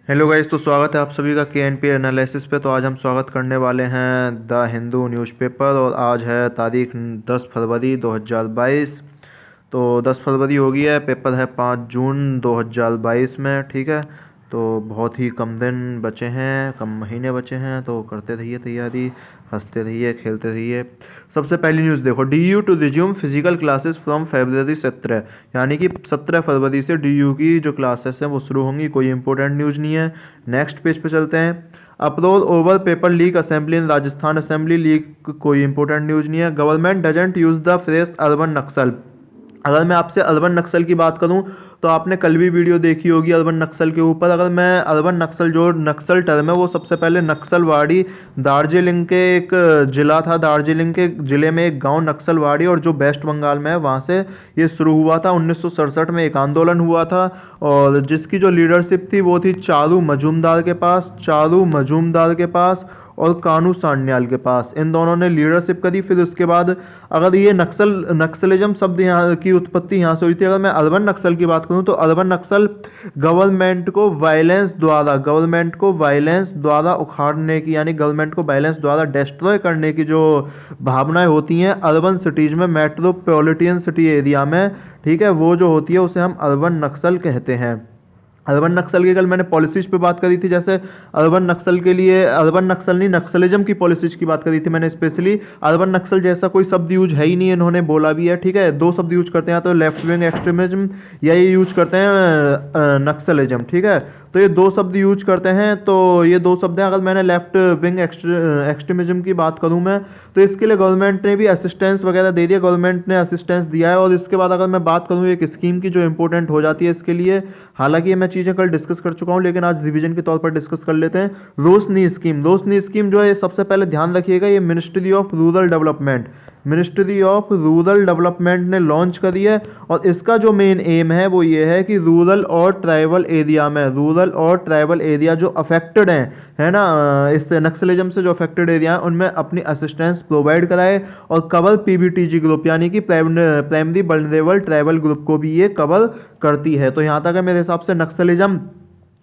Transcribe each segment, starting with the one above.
Hello guys, तो स्वागत है आप सभी का के एनालिसिस पे। तो आज हम स्वागत करने वाले हैं द हिंदू न्यूज़पेपर और आज है तारीख 10 फरवरी 2022। तो 10 फरवरी हो गई है, पेपर है 5 जून 2022 में। ठीक है, तो बहुत ही कम दिन बचे हैं, कम महीने बचे हैं, तो करते रहिए तैयारी, हंसते रहिए, खेलते रहिए। सबसे पहली न्यूज़ देखो, DU to resume physical classes from February 17, यानी कि 17 फरवरी से डीयू की जो क्लासेस हैं वो शुरू होंगी। कोई इंपॉर्टेंट न्यूज़ नहीं है। नेक्स्ट पेज पे चलते हैं। Uproar over paper leak assembly in Rajasthan assembly leak, कोई इंपॉर्टेंट न्यूज़ नहीं है। Government doesn't use the phrase urban Naxal. अगर मैं आपसे अर्बन नक्सल की बात करूं तो आपने कल भी वीडियो देखी होगी अर्बन नक्सल के ऊपर। अगर मैं अर्बन नक्सल, जो नक्सल टर्म है वो सबसे पहले नक्सलवाड़ी, दार्जिलिंग के एक जिला था, दार्जिलिंग के जिले में एक गांव नक्सलवाड़ी, और जो वेस्ट बंगाल में है वहाँ से ये शुरू हुआ था। 1967 में एक आंदोलन हुआ था और जिसकी जो लीडरशिप थी वो थी चारू मजूमदार के पास, चारू मजूमदार के पास और कानू सान्याल के पास। इन दोनों ने लीडरशिप करी। फिर उसके बाद अगर ये नक्सलिज्म शब्द यहाँ की उत्पत्ति यहाँ से हुई थी। अगर मैं अर्बन नक्सल की बात करूँ तो अर्बन नक्सल गवर्नमेंट को वायलेंस द्वारा उखाड़ने की, यानी गवर्नमेंट को वायलेंस द्वारा डिस्ट्रॉय करने की जो भावनाएं होती हैं अर्बन सिटीज में, मेट्रोपॉलिटन सिटी एरिया में, ठीक है, वो जो होती है उसे हम अर्बन नक्सल कहते हैं। अर्बन नक्सल की कल मैंने पॉलिसीज पे बात करी थी, जैसे अर्बन नक्सल के लिए, अर्बन नक्सल नहीं, नक्सलिज्म की पॉलिसीज की बात करी थी मैंने स्पेशली। अर्बन नक्सल जैसा कोई शब्द यूज है ही नहीं, इन्होंने बोला भी है। ठीक है, दो शब्द यूज करते हैं, तो लेफ्ट विंग एक्सट्रीमिज्म या ये यूज करते हैं नक्सलिज्म। ठीक है, तो ये दो शब्द यूज करते हैं, तो ये दो शब्द हैं। अगर मैंने लेफ्ट विंग एक्सट्रीमिज्म की बात करूं मैं, तो इसके लिए गवर्नमेंट ने भी असिस्टेंस वगैरह दे दिया, गवर्नमेंट ने असिस्टेंस दिया है। और इसके बाद अगर मैं बात करूं एक स्कीम की जो इंपॉर्टेंट हो जाती है इसके लिए, हालांकि ये मैं चीज़ें कल डिस्कस कर चुका हूं लेकिन आज रिवीजन के तौर पर डिस्कस कर लेते हैं। रोशनी स्कीम, रोशनी स्कीम जो है सबसे पहले ध्यान रखिएगा, ये ministry of rural development, ministry of rural development ने लॉन्च करी है। और इसका जो मेन एम है वो ये है कि रूरल और ट्राइबल एरिया में, रूरल और ट्राइबल एरिया जो अफेक्टेड हैं, है ना, इस नक्सलिज्म से जो अफेक्टेड एरिया है उनमें अपनी असिस्टेंस प्रोवाइड कराए और कवर पीबीटीजी ग्रुप, यानी कि प्राइमरी वल्नरेबल ट्राइबल ग्रुप को भी ये कवर करती है। तो यहाँ तक है मेरे हिसाब से नक्सलिज्म।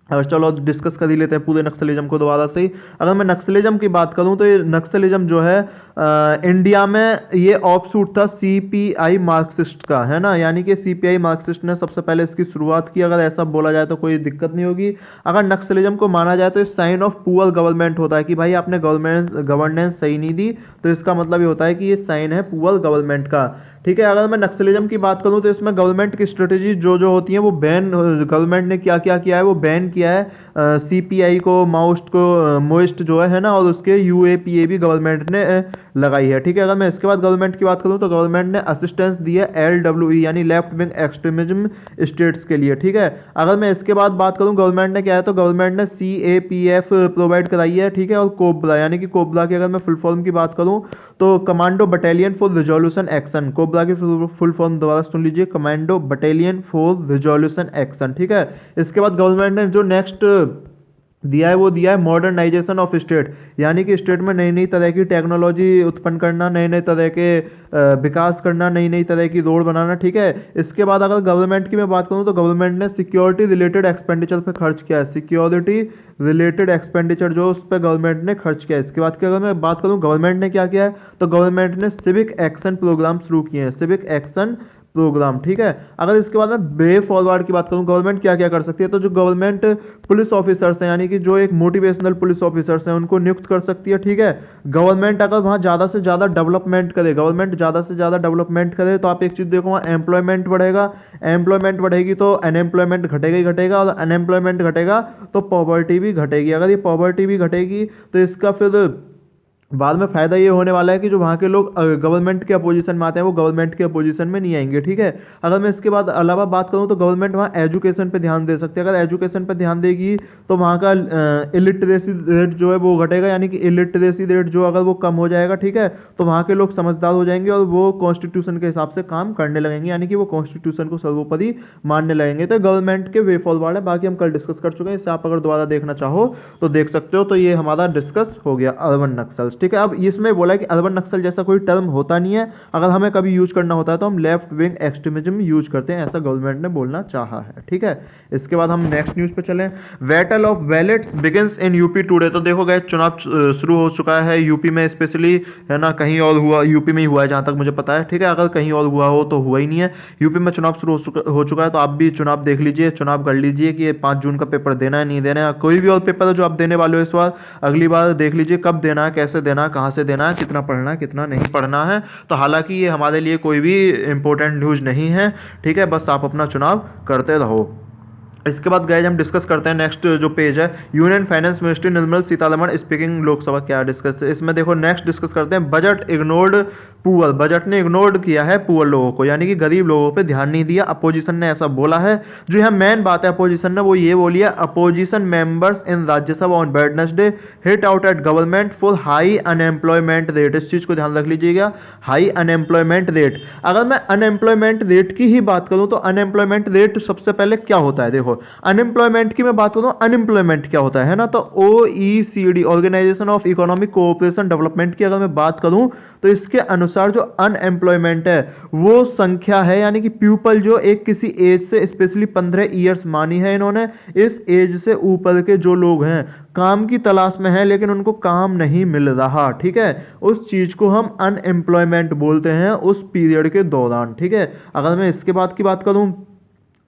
और चलो डिस्कस कर ही लेते हैं पूरे नक्सलिज्म को दोबारा से ही। अगर मैं नक्सलिज्म की बात करूं तो ये नक्सलिज्म जो है इंडिया में ये ऑफशूट था सीपीआई मार्क्सिस्ट का, है ना, यानी कि सीपीआई मार्क्सिस्ट ने सबसे पहले इसकी शुरुआत की। अगर ऐसा बोला जाए तो कोई दिक्कत नहीं होगी। अगर नक्सलिज्म को माना जाए तो ये साइन ऑफ पुअर गवर्नमेंट होता है कि भाई आपने गवर्नेंस सही नहीं दी, तो इसका मतलब ये होता है कि ये साइन है पुअर गवर्नमेंट का। ठीक है, अगर मैं नक्सलिज्म की बात करूं तो इसमें गवर्नमेंट की स्ट्रेटेजी जो जो होती है वो बैन, गवर्नमेंट ने क्या क्या किया है वो बैन किया है सीपीआई को, माओस्ट को, मोइस्ट जो है ना, और उसके यूएपीए भी गवर्नमेंट ने लगाई है। ठीक है, अगर मैं इसके बाद गवर्नमेंट की बात करूं तो गवर्नमेंट ने असिस्टेंस दी है एलडब्ल्यूई यानी लेफ्ट विंग एक्सट्रीमिज्म स्टेट्स के लिए। ठीक है, अगर मैं इसके बाद बात करूं गवर्नमेंट ने क्या है, तो गवर्नमेंट ने सीएपीएफ प्रोवाइड कराई है। ठीक है, और कोबरा, यानी कि कोबरा की अगर मैं फुल फॉर्म की बात करूं तो commando battalion for resolution action, cobra की फुल फॉर्म दोबारा सुन लीजिए, commando battalion for resolution action. ठीक है, इसके बाद गवर्नमेंट ने जो नेक्स्ट दिया है वो दिया है मॉडर्नाइजेशन ऑफ स्टेट, यानी कि स्टेट में नई नई तरह की टेक्नोलॉजी उत्पन्न करना, नए नए तरह के विकास करना, नई नई तरह की रोड बनाना। ठीक है, इसके बाद अगर गवर्नमेंट की मैं बात करूं तो गवर्नमेंट ने सिक्योरिटी रिलेटेड एक्सपेंडिचर पे खर्च किया है, सिक्योरिटी रिलेटेड एक्सपेंडिचर जो उस पर गवर्नमेंट ने खर्च किया है। इसके बाद की अगर मैं बात करूं गवर्नमेंट ने क्या किया है, तो गवर्नमेंट ने सिविक एक्शन प्रोग्राम शुरू किए हैं, सिविक एक्शन प्रोग्राम। ठीक है, अगर इसके बाद में वे फॉरवर्ड की बात करूं गवर्नमेंट क्या क्या कर सकती है, तो जो गवर्नमेंट पुलिस ऑफिसर्स हैं, यानी कि जो एक मोटिवेशनल पुलिस ऑफिसर्स हैं, उनको नियुक्त कर सकती है। ठीक है, गवर्नमेंट अगर वहाँ ज़्यादा से ज़्यादा डेवलपमेंट करे, गवर्नमेंट ज़्यादा से ज़्यादा डेवलपमेंट करे तो आप एक चीज़ देखो, वहाँ एम्प्लॉयमेंट बढ़ेगा, एम्प्लॉयमेंट बढ़ेगी तो अनएम्प्लॉयमेंट घटेगा ही घटेगा, और अनएम्प्लॉयमेंट घटेगा तो पॉवर्टी भी घटेगी। अगर ये पॉवर्टी भी घटेगी तो इसका फिर बाद में फायदा ये होने वाला है कि जो वहाँ के लोग गवर्नमेंट के अपोजिशन में आते हैं वो गवर्नमेंट के अपोजिशन में नहीं आएंगे। ठीक है, अगर मैं इसके बाद अलावा बात करूँ तो गवर्नमेंट वहाँ एजुकेशन पे ध्यान दे सकती है। अगर एजुकेशन पे ध्यान देगी तो वहाँ का इलिटरेसी रेट जो है वो घटेगा, यानी कि इलिटरेसी रेट जो अगर वो कम हो जाएगा, ठीक है, तो वहाँ के लोग समझदार हो जाएंगे और वो कॉन्स्टिट्यूशन के हिसाब से काम करने लगेंगे, यानी कि वो कॉन्स्टिट्यूशन को सर्वोपरि मानने लगेंगे। तो गवर्नमेंट के वे फॉरवर्ड है, बाकी हम कल डिस्कस कर चुके हैं, इससे आप अगर दोबारा देखना चाहो तो देख सकते हो। तो ये हमारा डिस्कस हो गया अर्बन नक्सल्स। ठीक है। अब इसमें बोला है कि अर्बन नक्सल जैसा कोई टर्म होता नहीं है, अगर हमें कभी यूज करना होता है तो हम लेफ्ट विंग एक्सट्रीमिज्म यूज करते हैं, ऐसा गवर्नमेंट ने बोलना चाहा है, ठीक है। इसके बाद हम नेक्स्ट न्यूज पे चलें। Battle of ballets begins in UP today. तो देखो गए चुनाव शुरू हो चुका है यूपी में स्पेशली, है ना, कहीं और हुआ, यूपी में ही हुआ है जहां तक मुझे पता है, ठीक है। अगर कहीं और हुआ हो तो हुआ ही नहीं है, यूपी में चुनाव शुरू हो चुका है। तो आप भी चुनाव देख लीजिए, चुनाव कर लीजिए कि ये 5 जून का पेपर देना है नहीं देना है, कोई भी और पेपर है जो आप देने वाले हो इस बार, अगली बार देख लीजिए कब देना है, कैसे देना है, कहाँ से देना है, कितना पढ़ना है, कितना नहीं पढ़ना है। तो हालांकि ये हमारे लिए कोई भी इंपॉर्टेंट न्यूज़ नहीं है, ठीक है, बस आप अपना चुनाव करते रहो। इसके बाद गाइस हम डिस्कस करते हैं नेक्स्ट जो पेज है, union finance ministry Nirmala Sitharaman speaking Lok Sabha, क्या डिस्कस, इसमें देखो नेक्स्ट डिस्कस करते हैं बजट इग्नोर्ड पुअर। बजट ने इग्नोर्ड किया है पुअर लोगों को, यानी कि गरीब लोगों पे ध्यान नहीं दिया, अपोजिशन ने ऐसा बोला है। जो यहाँ मेन बात है अपोजिशन ने वो ये बोली है, opposition members in Rajya Sabha on Wednesday hit out at government for high unemployment rate. इस चीज को ध्यान रख लीजिएगा, हाई अनएम्प्लॉयमेंट रेट। अगर मैं अनएम्प्लॉयमेंट रेट की ही बात करूं तो अनएम्प्लॉयमेंट रेट सबसे पहले क्या होता है, देखो अनएम्प्लॉयमेंट की मैं बात करूं, अनएम्प्लॉयमेंट क्या होता है ना, तो OECD organisation of economic cooperation development की अगर मैं बात करूं तो इसके अनुसार जो अनएम्प्लॉयमेंट है वो संख्या है, यानी कि पीपल जो एक किसी एज से स्पेशली 15 ईयर्स मानी है इन्होंने, इस एज से ऊपर के जो लोग हैं काम की तलाश में हैं लेकिन उनको काम नहीं मिल रहा, ठीक है, उस चीज को हम अनएम्प्लॉयमेंट बोलते हैं उस पीरियड के दौरान, ठीक है। अगर मैं इसके बाद की बात करूं,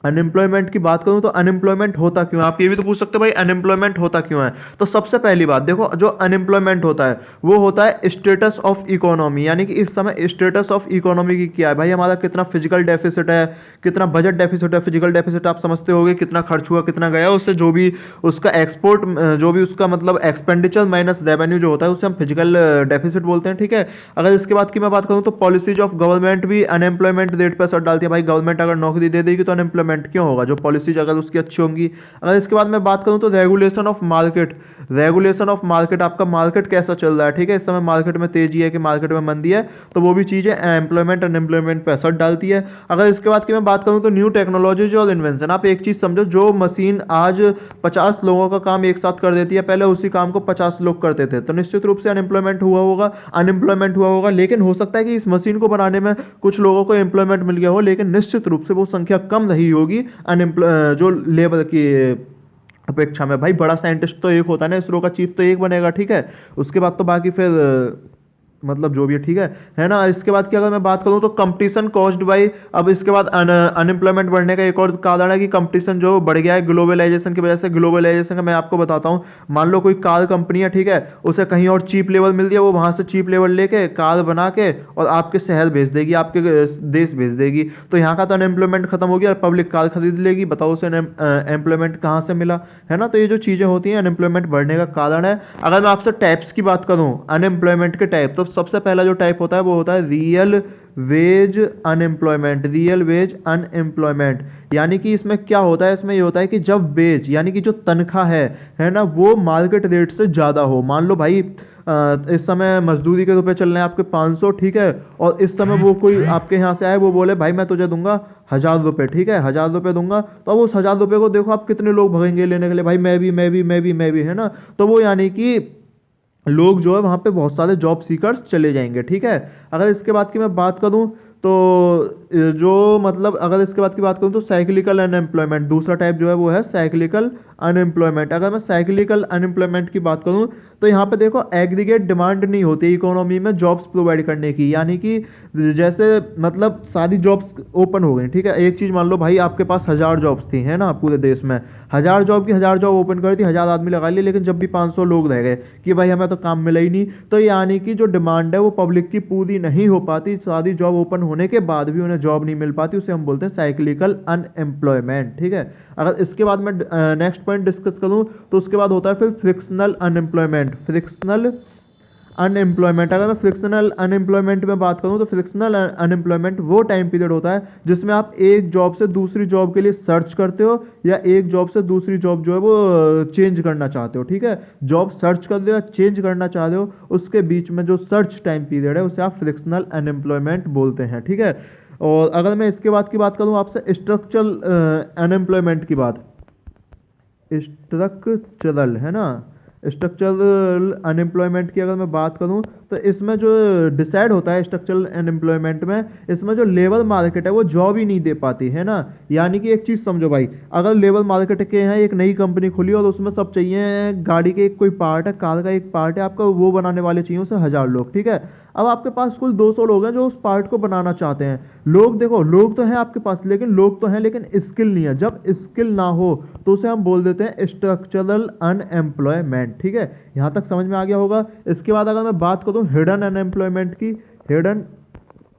अनएम्प्लॉयमेंट की बात करूं तो अनएम्प्लॉयमेंट होता क्यों है, आप ये भी तो पूछ सकते हो भाई अनएम्प्लॉयमेंट होता क्यों है। तो सबसे पहली बात देखो, जो अनएम्प्लॉयमेंट होता है वो होता है स्टेटस ऑफ इकोनॉमी, यानी कि इस समय स्टेटस ऑफ इकोनॉमी की क्या है भाई, हमारा कितना फिजिकल डेफिसिट है, कितना बजट डेफिसिट है। फिजिकल डेफिसिट आप समझते होगे कितना खर्च हुआ, कितना गया, उससे जो भी उसका एक्सपोर्ट, जो भी उसका मतलब एक्सपेंडिचर माइनस रेवेन्यू जो होता है उसे हम फिजिकल डेफिसिट बोलते हैं, ठीक है। अगर इसके बाद की मैं बात करूं तो पॉलिसीज ऑफ गवर्नमेंट भी अनएम्प्लॉयमेंट रेट पर असर डालती है। भाई गवर्नमेंट अगर नौकरी दे देगी तो अनएम्प्लॉयमेंट क्यों होगा, जो पॉलिसीज अगर उसकी अच्छी होंगी। अगर इसके बाद मैं बात करूं तो regulation of market, regulation of market, आपका मार्केट कैसा चल रहा है, ठीक है, इस समय मार्केट में तेजी है कि मार्केट में मंदी है, तो वो भी चीजें एम्प्लॉयमेंट अनएम्प्लॉयमेंट पर असर डालती है। अगर इसके बाद की मैं बात करूं तो न्यू टेक्नोलॉजीज और इन्वेंशन, आप एक चीज समझो, जो मशीन आज 50 लोगों का काम एक साथ कर देती है, पहले उसी काम को 50 लोग करते थे, तो निश्चित रूप से अनएम्प्लॉयमेंट हुआ होगा, अनएम्प्लॉयमेंट हुआ होगा। लेकिन हो सकता है कि इस मशीन को बनाने में कुछ लोगों को एम्प्लॉयमेंट मिल गया हो, लेकिन निश्चित रूप से वो संख्या कम रही होगी जो लेबर की अपेक्षा में। भाई बड़ा साइंटिस्ट तो एक होता है ना, इसरो का चीफ तो एक बनेगा, ठीक है, उसके बाद तो बाकी फिर मतलब जो भी है ना। इसके बाद की अगर मैं बात करूं तो कंपटीशन कॉज्ड बाई, अब इसके बाद अनएम्प्लॉयमेंट बढ़ने का एक और कारण है कि कंपटीशन जो बढ़ गया है ग्लोबलाइजेशन की वजह से। ग्लोबलाइजेशन का मैं आपको बताता हूं, मान लो कोई कार कंपनी है, ठीक है, उसे कहीं और चीप लेवल मिल दिया, वो वहां से चीप लेवल लेके कार बना के और आपके शहर भेज देगी, आपके देश भेज देगी, तो यहाँ का तो अनएम्प्लॉयमेंट खत्म हो गया, पब्लिक कार खरीद लेगी, बताओ उसे एम्प्लॉयमेंट कहाँ से मिला, है ना। तो ये जो चीजें होती हैं अनएम्प्लॉयमेंट बढ़ने का कारण है। अगर मैं आपसे टाइप्स की बात करूं अनएम्प्लॉयमेंट के टाइप, तो सबसे पहला जो टाइप होता है वो होता है real veg unemployment. Real veg unemployment यानी कि इसमें क्या होता है, इसमें ये होता है कि जब वेज यानी कि जो तनख्वाह है ना, वो मार्केट रेट से ज़्यादा हो। मान लो भाई इस समय मजदूरी के रुपए चल रहे हैं आपके 500, ठीक है, और इस समय वो कोई आपके यहाँ से आए, वो बोले भाई मैं तुझे दूंगा 1000 रुपये, ठीक है, 1000 रुपये दूंगा, तो अब उस 1000 रुपये को देखो आप कितने लोग भगेंगे लेने के लिए, भाई मैं भी, है ना। तो वो यानी कि लोग जो है वहाँ पे बहुत सारे जॉब सीकर्स चले जाएंगे, ठीक है। अगर इसके बाद की मैं बात करूँ तो जो मतलब अगर इसके बाद की बात करूँ तो साइक्लिकल अनएम्प्लॉयमेंट, दूसरा टाइप जो है वो है साइक्लिकल अनएम्प्लॉयमेंट। अगर मैं साइक्लिकल अनएम्प्लॉयमेंट की बात करूँ तो यहाँ पे देखो एग्रीगेट डिमांड नहीं होती इकोनॉमी में जॉब्स प्रोवाइड करने की, यानी कि जैसे मतलब सारी जॉब्स ओपन हो गई, ठीक है। एक चीज़ मान लो भाई आपके पास 1000 जॉब्स थी, है ना, पूरे देश में 1000 जॉब की 1000 जॉब ओपन कर दी, 1000 आदमी लगा लिए, लेकिन जब भी 500 लोग रह गए कि भाई हमें तो काम मिला ही नहीं, तो यानी कि जो डिमांड है वो पब्लिक की पूरी नहीं हो पाती, सारी जॉब ओपन होने के बाद भी उन्हें जॉब नहीं मिल पाती, उसे हम बोलते हैं साइक्लिकल अनएम्प्लॉयमेंट, ठीक है। अगर इसके बाद मैं नेक्स्ट पॉइंट डिस्कस करूं तो उसके बाद होता है फिर फ्रिक्शनल अनएम्प्लॉयमेंट। फ्रिक्शनल अनएम्प्लॉयमेंट, अगर मैं फ्रिक्शनल अनएम्प्लॉयमेंट में बात करूं तो फ्रिक्शनल अनएम्प्लॉयमेंट वो टाइम पीरियड होता है जिसमें आप एक जॉब से दूसरी जॉब के लिए सर्च करते हो या एक जॉब से दूसरी जॉब जो है वो चेंज करना चाहते हो, ठीक है। जॉब सर्च कर रहे हो या चेंज करना चाह रहे हो, उसके बीच में जो सर्च टाइम पीरियड है उसे आप फ्रिक्शनल अनएम्प्लॉयमेंट बोलते हैं, ठीक है। और अगर मैं इसके बाद की बात करूं आपसे स्ट्रक्चरल अनएम्प्लॉयमेंट की बात, स्ट्रक्चरल, है ना, स्ट्रक्चरल अनएम्प्लॉयमेंट की अगर मैं बात करूं तो इसमें जो डिसाइड होता है स्ट्रक्चरल अनएम्प्लॉयमेंट में, इसमें जो लेबर मार्केट है वो जॉब ही नहीं दे पाती है ना। यानी कि एक चीज़ समझो भाई, अगर लेबर मार्केट के यहाँ एक नई कंपनी खुली और उसमें सब चाहिए, गाड़ी के एक कोई पार्ट है, कार का एक पार्ट है, आपका वो बनाने वाले चाहिए उसे 1,000 लोग, ठीक है। अब आपके पास कुल 200 लोग हैं जो उस पार्ट को बनाना चाहते हैं। लोग देखो, लोग तो हैं आपके पास, लेकिन लोग तो हैं लेकिन स्किल नहीं है। जब स्किल ना हो तो उसे हम बोल देते हैं स्ट्रक्चरल अनएम्प्लॉयमेंट, ठीक है। यहाँ तक समझ में आ गया होगा। इसके बाद अगर मैं बात करूँ हिडन अनएम्प्लॉयमेंट की, हिडन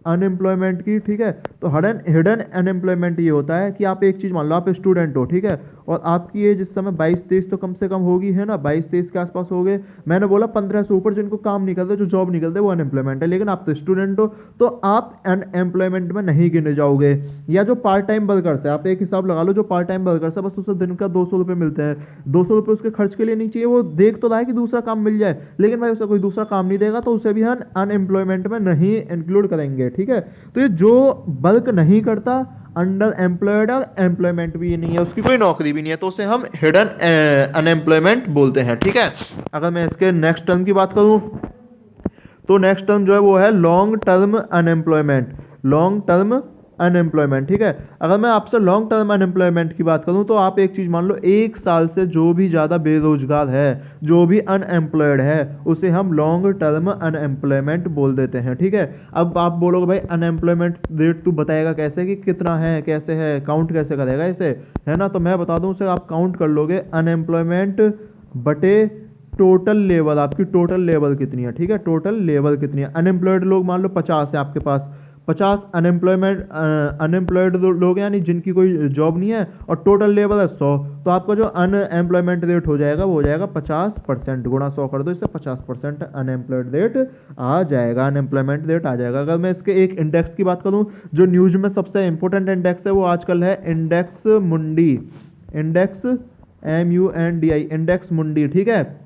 अनएम्प्लॉयमेंट की, ठीक है। तो हिडन हिडन अनएम्प्लॉयमेंट ये होता है कि आप एक चीज़ मान लो, आप स्टूडेंट हो, ठीक है, और आपकी एज इस समय 22-23 तो कम से कम होगी, है ना, 22-23 के आसपास हो गए। मैंने बोला 15 से ऊपर जिनको काम नहीं करते, जो जॉब नहीं करते, वो अनएम्प्लॉयमेंट है। लेकिन आप तो स्टूडेंट हो तो आप अनएम्प्लॉयमेंट में नहीं गिने जाओगे। या जो पार्ट टाइम वर्कर्स है, आप एक हिसाब लगा लो, जो पार्ट टाइम वर्कर्स है बस उसे दिन का 200 रुपये मिलते हैं, 200 रुपये उसके खर्च के लिए नहीं चाहिए, वो देख तो रहा है कि दूसरा काम मिल जाए, लेकिन भाई उसे कोई दूसरा काम नहीं देगा, तो उसे भी हम अनएम्प्लॉयमेंट में नहीं इंक्लूड करेंगे, ठीक है। तो ये जो वर्क नहीं करता, अंडर एम्प्लॉयड और एम्प्लॉयमेंट भी नहीं है, उसकी कोई नौकरी भी नहीं है, तो उसे हम हिडन अनएम्प्लॉयमेंट बोलते हैं, ठीक है। अगर मैं इसके नेक्स्ट टर्म की बात करूं तो नेक्स्ट टर्म जो है वो है long term unemployment, long term unemployment, ठीक है। अगर मैं आपसे लॉन्ग टर्म अनएम्प्लॉयमेंट की बात करूं तो आप एक चीज़ मान लो, 1 साल से जो भी ज़्यादा बेरोजगार है, जो भी अनएम्प्लॉयड है, उसे हम लॉन्ग टर्म अनएम्प्लॉयमेंट बोल देते हैं, ठीक है। अब आप बोलोगे भाई अनएम्प्लॉयमेंट रेट तू बताएगा कैसे, कि कितना है, कैसे है, काउंट कैसे करेगा इसे, है ना। तो मैं बता दूं, उसे आप काउंट कर लोगे, अनएम्प्लॉयमेंट बटे टोटल लेवल, आपकी टोटल लेवल कितनी है, ठीक है, टोटल लेवल कितनी है। अनएम्प्लॉयड लोग मान लो 50 है आपके पास, 50 अनएम्प्लॉयड लोग हैं, यानी जिनकी कोई जॉब नहीं है, और टोटल लेवल है 100, तो आपका जो अनएम्प्लॉयमेंट रेट हो जाएगा वो हो जाएगा 50%, गुणा 100 कर दो, इससे 50% अनएम्प्लॉयड रेट आ जाएगा, अनएम्प्लॉयमेंट रेट आ जाएगा। अगर मैं इसके एक इंडेक्स की बात करूँ, जो न्यूज में सबसे इंपॉर्टेंट इंडेक्स है वो आजकल है इंडेक्स मुंडी, इंडेक्स MUNDI, इंडेक्स मुंडी, ठीक है।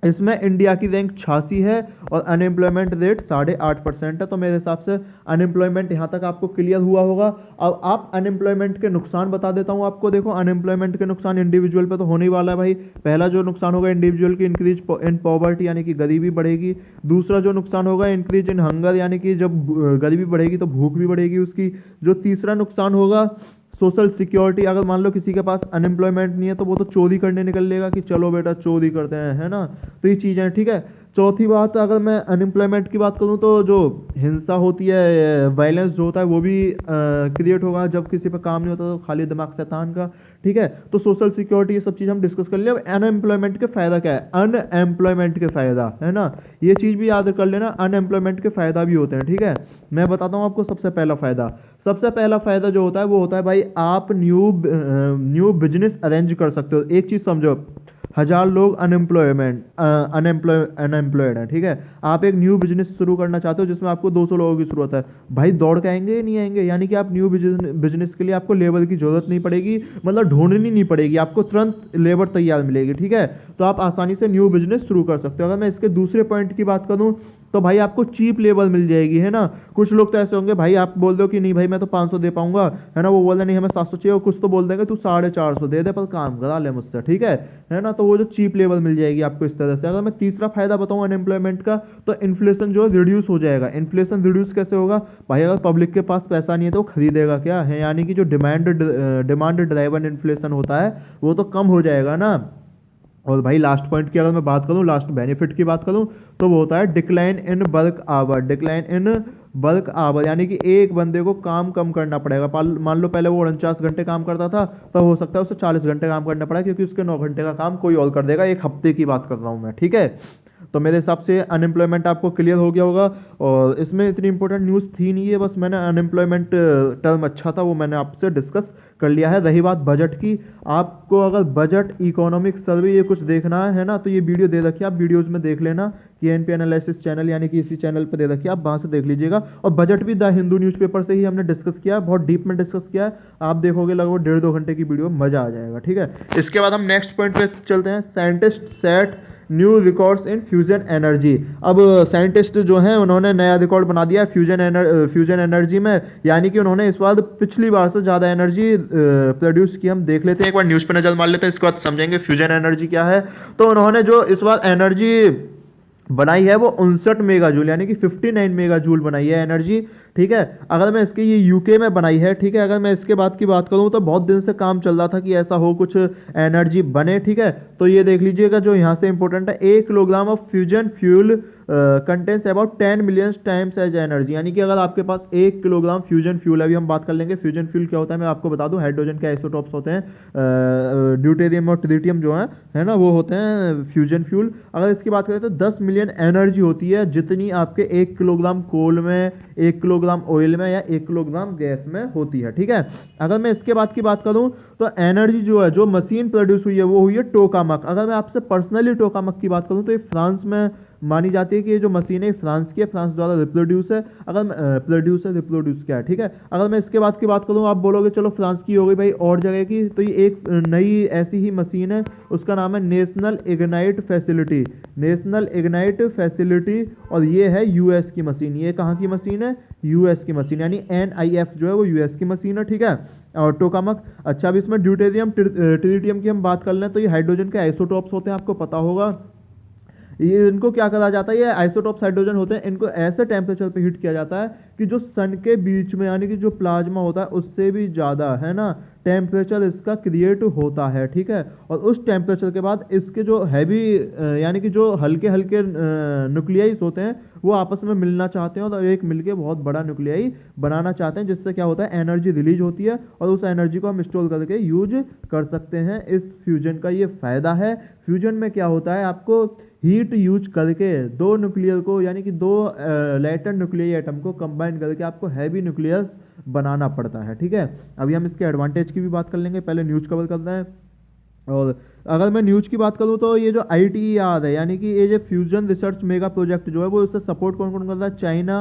इसमें इंडिया की रैंक 86 है और अनएम्प्लॉयमेंट रेट 8.5% है। तो मेरे हिसाब से अनएम्प्लॉयमेंट यहाँ तक आपको क्लियर हुआ होगा। अब आप अनएम्प्लॉयमेंट के नुकसान बता देता हूँ आपको। देखो, अनएम्प्लॉयमेंट के नुकसान इंडिविजुअल पे तो होने ही वाला है भाई। पहला जो नुकसान होगा इंडिविजुअल की, इंक्रीज इन पॉवर्टी, यानी कि गरीबी बढ़ेगी। दूसरा जो नुकसान होगा इंक्रीज इन हंगर, यानी कि जब गरीबी बढ़ेगी तो भूख भी बढ़ेगी उसकी। जो तीसरा नुकसान होगा सोशल सिक्योरिटी, अगर मान लो किसी के पास अनएम्प्लॉयमेंट नहीं है तो वो तो चोरी करने निकल लेगा कि चलो बेटा चोरी करते हैं, है ना। तो ये चीज़ें, ठीक है। चौथी बात, अगर मैं अनएम्प्लॉयमेंट की बात करूँ तो जो हिंसा होती है, वायलेंस जो होता है वो भी क्रिएट होगा जब किसी पर काम नहीं होता, तो खाली दिमाग शैतान का, ठीक है। तो सोशल सिक्योरिटी, ये सब चीज़ हम डिस्कस कर लिया। अब अनएम्प्लॉयमेंट के फ़ायदा क्या है, अनएम्प्लॉयमेंट के फ़ायदा, है ना, ये चीज़ भी याद कर लेना, अनएम्प्लॉयमेंट के फ़ायदा भी होते हैं, ठीक है। मैं बताता हूँ आपको सबसे पहला फ़ायदा। सबसे पहला फ़ायदा जो होता है वो होता है भाई, आप न्यू बिजनेस अरेंज कर सकते हो। एक चीज़ समझो, 1,000 लोग अनएम्प्लॉयड है, ठीक है। आप एक न्यू बिजनेस शुरू करना चाहते हो जिसमें आपको 200 लोगों की जरूरत है, भाई दौड़ के आएंगे नहीं आएंगे। यानी कि आप न्यू बिजनेस के लिए आपको लेबर की जरूरत नहीं पड़ेगी, मतलब ढूंढनी नहीं पड़ेगी, आपको तुरंत लेबर तैयार मिलेगी, ठीक है। तो आप आसानी से न्यू बिजनेस शुरू कर सकते हो। अगर मैं इसके दूसरे पॉइंट की बात करूँ तो भाई आपको चीप लेबर मिल जाएगी, है ना। कुछ लोग तो ऐसे होंगे भाई, आप बोल दो कि नहीं भाई मैं तो 500 दे पाऊंगा, है ना, वो बोल रहे नहीं हमें 700 चाहिए, और कुछ तो बोल देंगे तू 450 दे दे पर काम करा ले मुझसे, ठीक है ना। तो वो जो चीप लेबर मिल जाएगी आपको इस तरह से। अगर मैं तीसरा फायदा बताऊं अनएम्प्लॉयमेंट का, तो इन्फ्लेशन जो है रिड्यूस हो जाएगा। इन्फ्लेशन रिड्यूस कैसे होगा भाई, अगर पब्लिक के पास पैसा नहीं है तो वो खरीदेगा क्या है, यानी कि जो डिमांड ड्राइवन इन्फ्लेशन होता है वो तो कम हो जाएगा ना। और भाई लास्ट पॉइंट की अगर मैं बात करूं, लास्ट बेनिफिट की बात करूं, तो वो होता है decline in work hour, decline in work hour, यानी कि एक बंदे को काम कम करना पड़ेगा। मान लो पहले वो 49 घंटे काम करता था, तो हो सकता है उसे 40 घंटे काम करना पड़ा, क्योंकि उसके 9 घंटे का काम कोई और कर देगा। एक हफ्ते की बात कर रहा हूँ मैं, ठीक है। तो मेरे हिसाब से अनएम्प्लॉयमेंट आपको क्लियर हो गया होगा, और इसमें इतनी इंपॉर्टेंट न्यूज़ थी नहीं है, बस मैंने अनएम्प्लॉयमेंट टर्म अच्छा था वो मैंने आपसे डिस्कस कर लिया है। रही बात बजट की, आपको अगर बजट, इकोनॉमिक सर्वे ये कुछ देखना है ना, तो ये वीडियो दे रखी है, आप वीडियोज़ में देख लेना, KNP एनालिसिस चैनल, यानी कि इसी चैनल पर दे रखी है, आप वहाँ से देख लीजिएगा। और बजट भी द हिंदू न्यूज़पेपर से ही हमने डिस्कस किया है, बहुत डीप में डिस्कस किया है। आप देखोगे लगभग 1.5-2 घंटे की वीडियो, मज़ा आ जाएगा, ठीक है। इसके बाद हम नेक्स्ट पॉइंट पे चलते हैं, scientist set new records in fusion energy. अब साइंटिस्ट जो हैं उन्होंने नया रिकॉर्ड बना दिया फ्यूजन एनर्जी में, यानी कि उन्होंने इस बार पिछली बार से ज़्यादा एनर्जी प्रोड्यूस की। हम देख लेते हैं, एक बार न्यूज़ पे नजर मार लेते हैं, इसके बाद समझेंगे फ्यूजन एनर्जी क्या है। तो उन्होंने जो इस बार एनर्जी बनाई है वो 59 मेगा जूल यानी कि 59 मेगा जूल बनाई है एनर्जी, ठीक है। अगर मैं इसके ये यूके में बनाई है, ठीक है। अगर मैं इसके बाद की बात करूँ तो बहुत दिन से काम चल रहा था कि ऐसा हो कुछ एनर्जी बने, ठीक है। तो ये देख लीजिएगा जो यहाँ से इंपॉर्टेंट है, 1 kilogram of fusion fuel contents about 10 million times as energy, यानी कि अगर आपके पास 1 किलोग्राम फ्यूजन फ्यूल, अभी हम बात कर लेंगे फ्यूजन फ्यूल क्या होता है, मैं आपको बता दूं, हाइड्रोजन के आइसोटॉप्स होते हैं, ड्यूटेरियम और ट्रिटियम जो है ना, वो होते हैं फ्यूजन फ्यूल। अगर इसकी बात करें तो 10 मिलियन एनर्जी होती है जितनी आपके 1 किलोग्राम कोल में, 1 किलोग्राम ऑयल में या 1 किलोग्राम गैस में होती है, ठीक है। अगर मैं इसके बाद की बात करूं तो एनर्जी जो है, जो मशीन प्रोड्यूस हुई है वो हुई है टोकामक। अगर मैं आपसे पर्सनली टोकामक की बात करूं तो ये फ्रांस में मानी जाती है कि ये जो मशीन है फ्रांस की है, फ्रांस द्वारा रिप्रोड्यूस है। अगर रिप्रोड्यूस क्या है, ठीक है। अगर मैं इसके बाद की बात करूं, आप बोलोगे चलो फ्रांस की हो गई भाई और जगह की, तो ये एक नई ऐसी ही मशीन है, उसका नाम है national ignite facility, national ignite facility, और ये है यूएस की मशीन। ये कहाँ की मशीन है? यूएस की मशीन, यानी NIF जो है वो यूएस की मशीन है, ठीक है। और टोकामक, अच्छा अब इसमें ड्यूटेरियम ट्रिटियम की हम बात कर लें तो ये हाइड्रोजन के आइसोटॉप्स होते हैं, आपको पता होगा। ये इनको क्या करा जाता है, ये आइसोटॉप्स हाइड्रोजन होते हैं, इनको ऐसे टेम्परेचर पे हीट किया जाता है कि जो सन के बीच में, यानी कि जो प्लाज्मा होता है उससे भी ज़्यादा, है ना, टेम्परेचर इसका क्रिएट होता है, ठीक है। और उस टेम्परेचर के बाद इसके जो हैवी यानी कि जो हल्के हल्के न्यूक्लियाइस होते हैं वो आपस में मिलना चाहते हैं और एक मिलके बहुत बड़ा न्यूक्लियाई बनाना चाहते हैं, जिससे क्या होता है, एनर्जी रिलीज होती है और उस एनर्जी को हम स्टोर करके यूज कर सकते हैं। इस फ्यूजन का ये फायदा है। फ्यूजन में क्या होता है, आपको हीट यूज करके दो न्यूक्लियर को, यानी कि दो लाइटर न्यूक्लियर एटम को कंबाइन करके आपको हैवी न्यूक्लियस बनाना पड़ता है, ठीक है। अभी हम इसके एडवांटेज की भी बात कर लेंगे, पहले न्यूज कवर करना है। और अगर मैं न्यूज की बात करूं तो ये जो ITER है, यानी कि ये जो फ्यूजन रिसर्च मेगा प्रोजेक्ट जो है वो इससे सपोर्ट कौन कौन कर रहा है? China,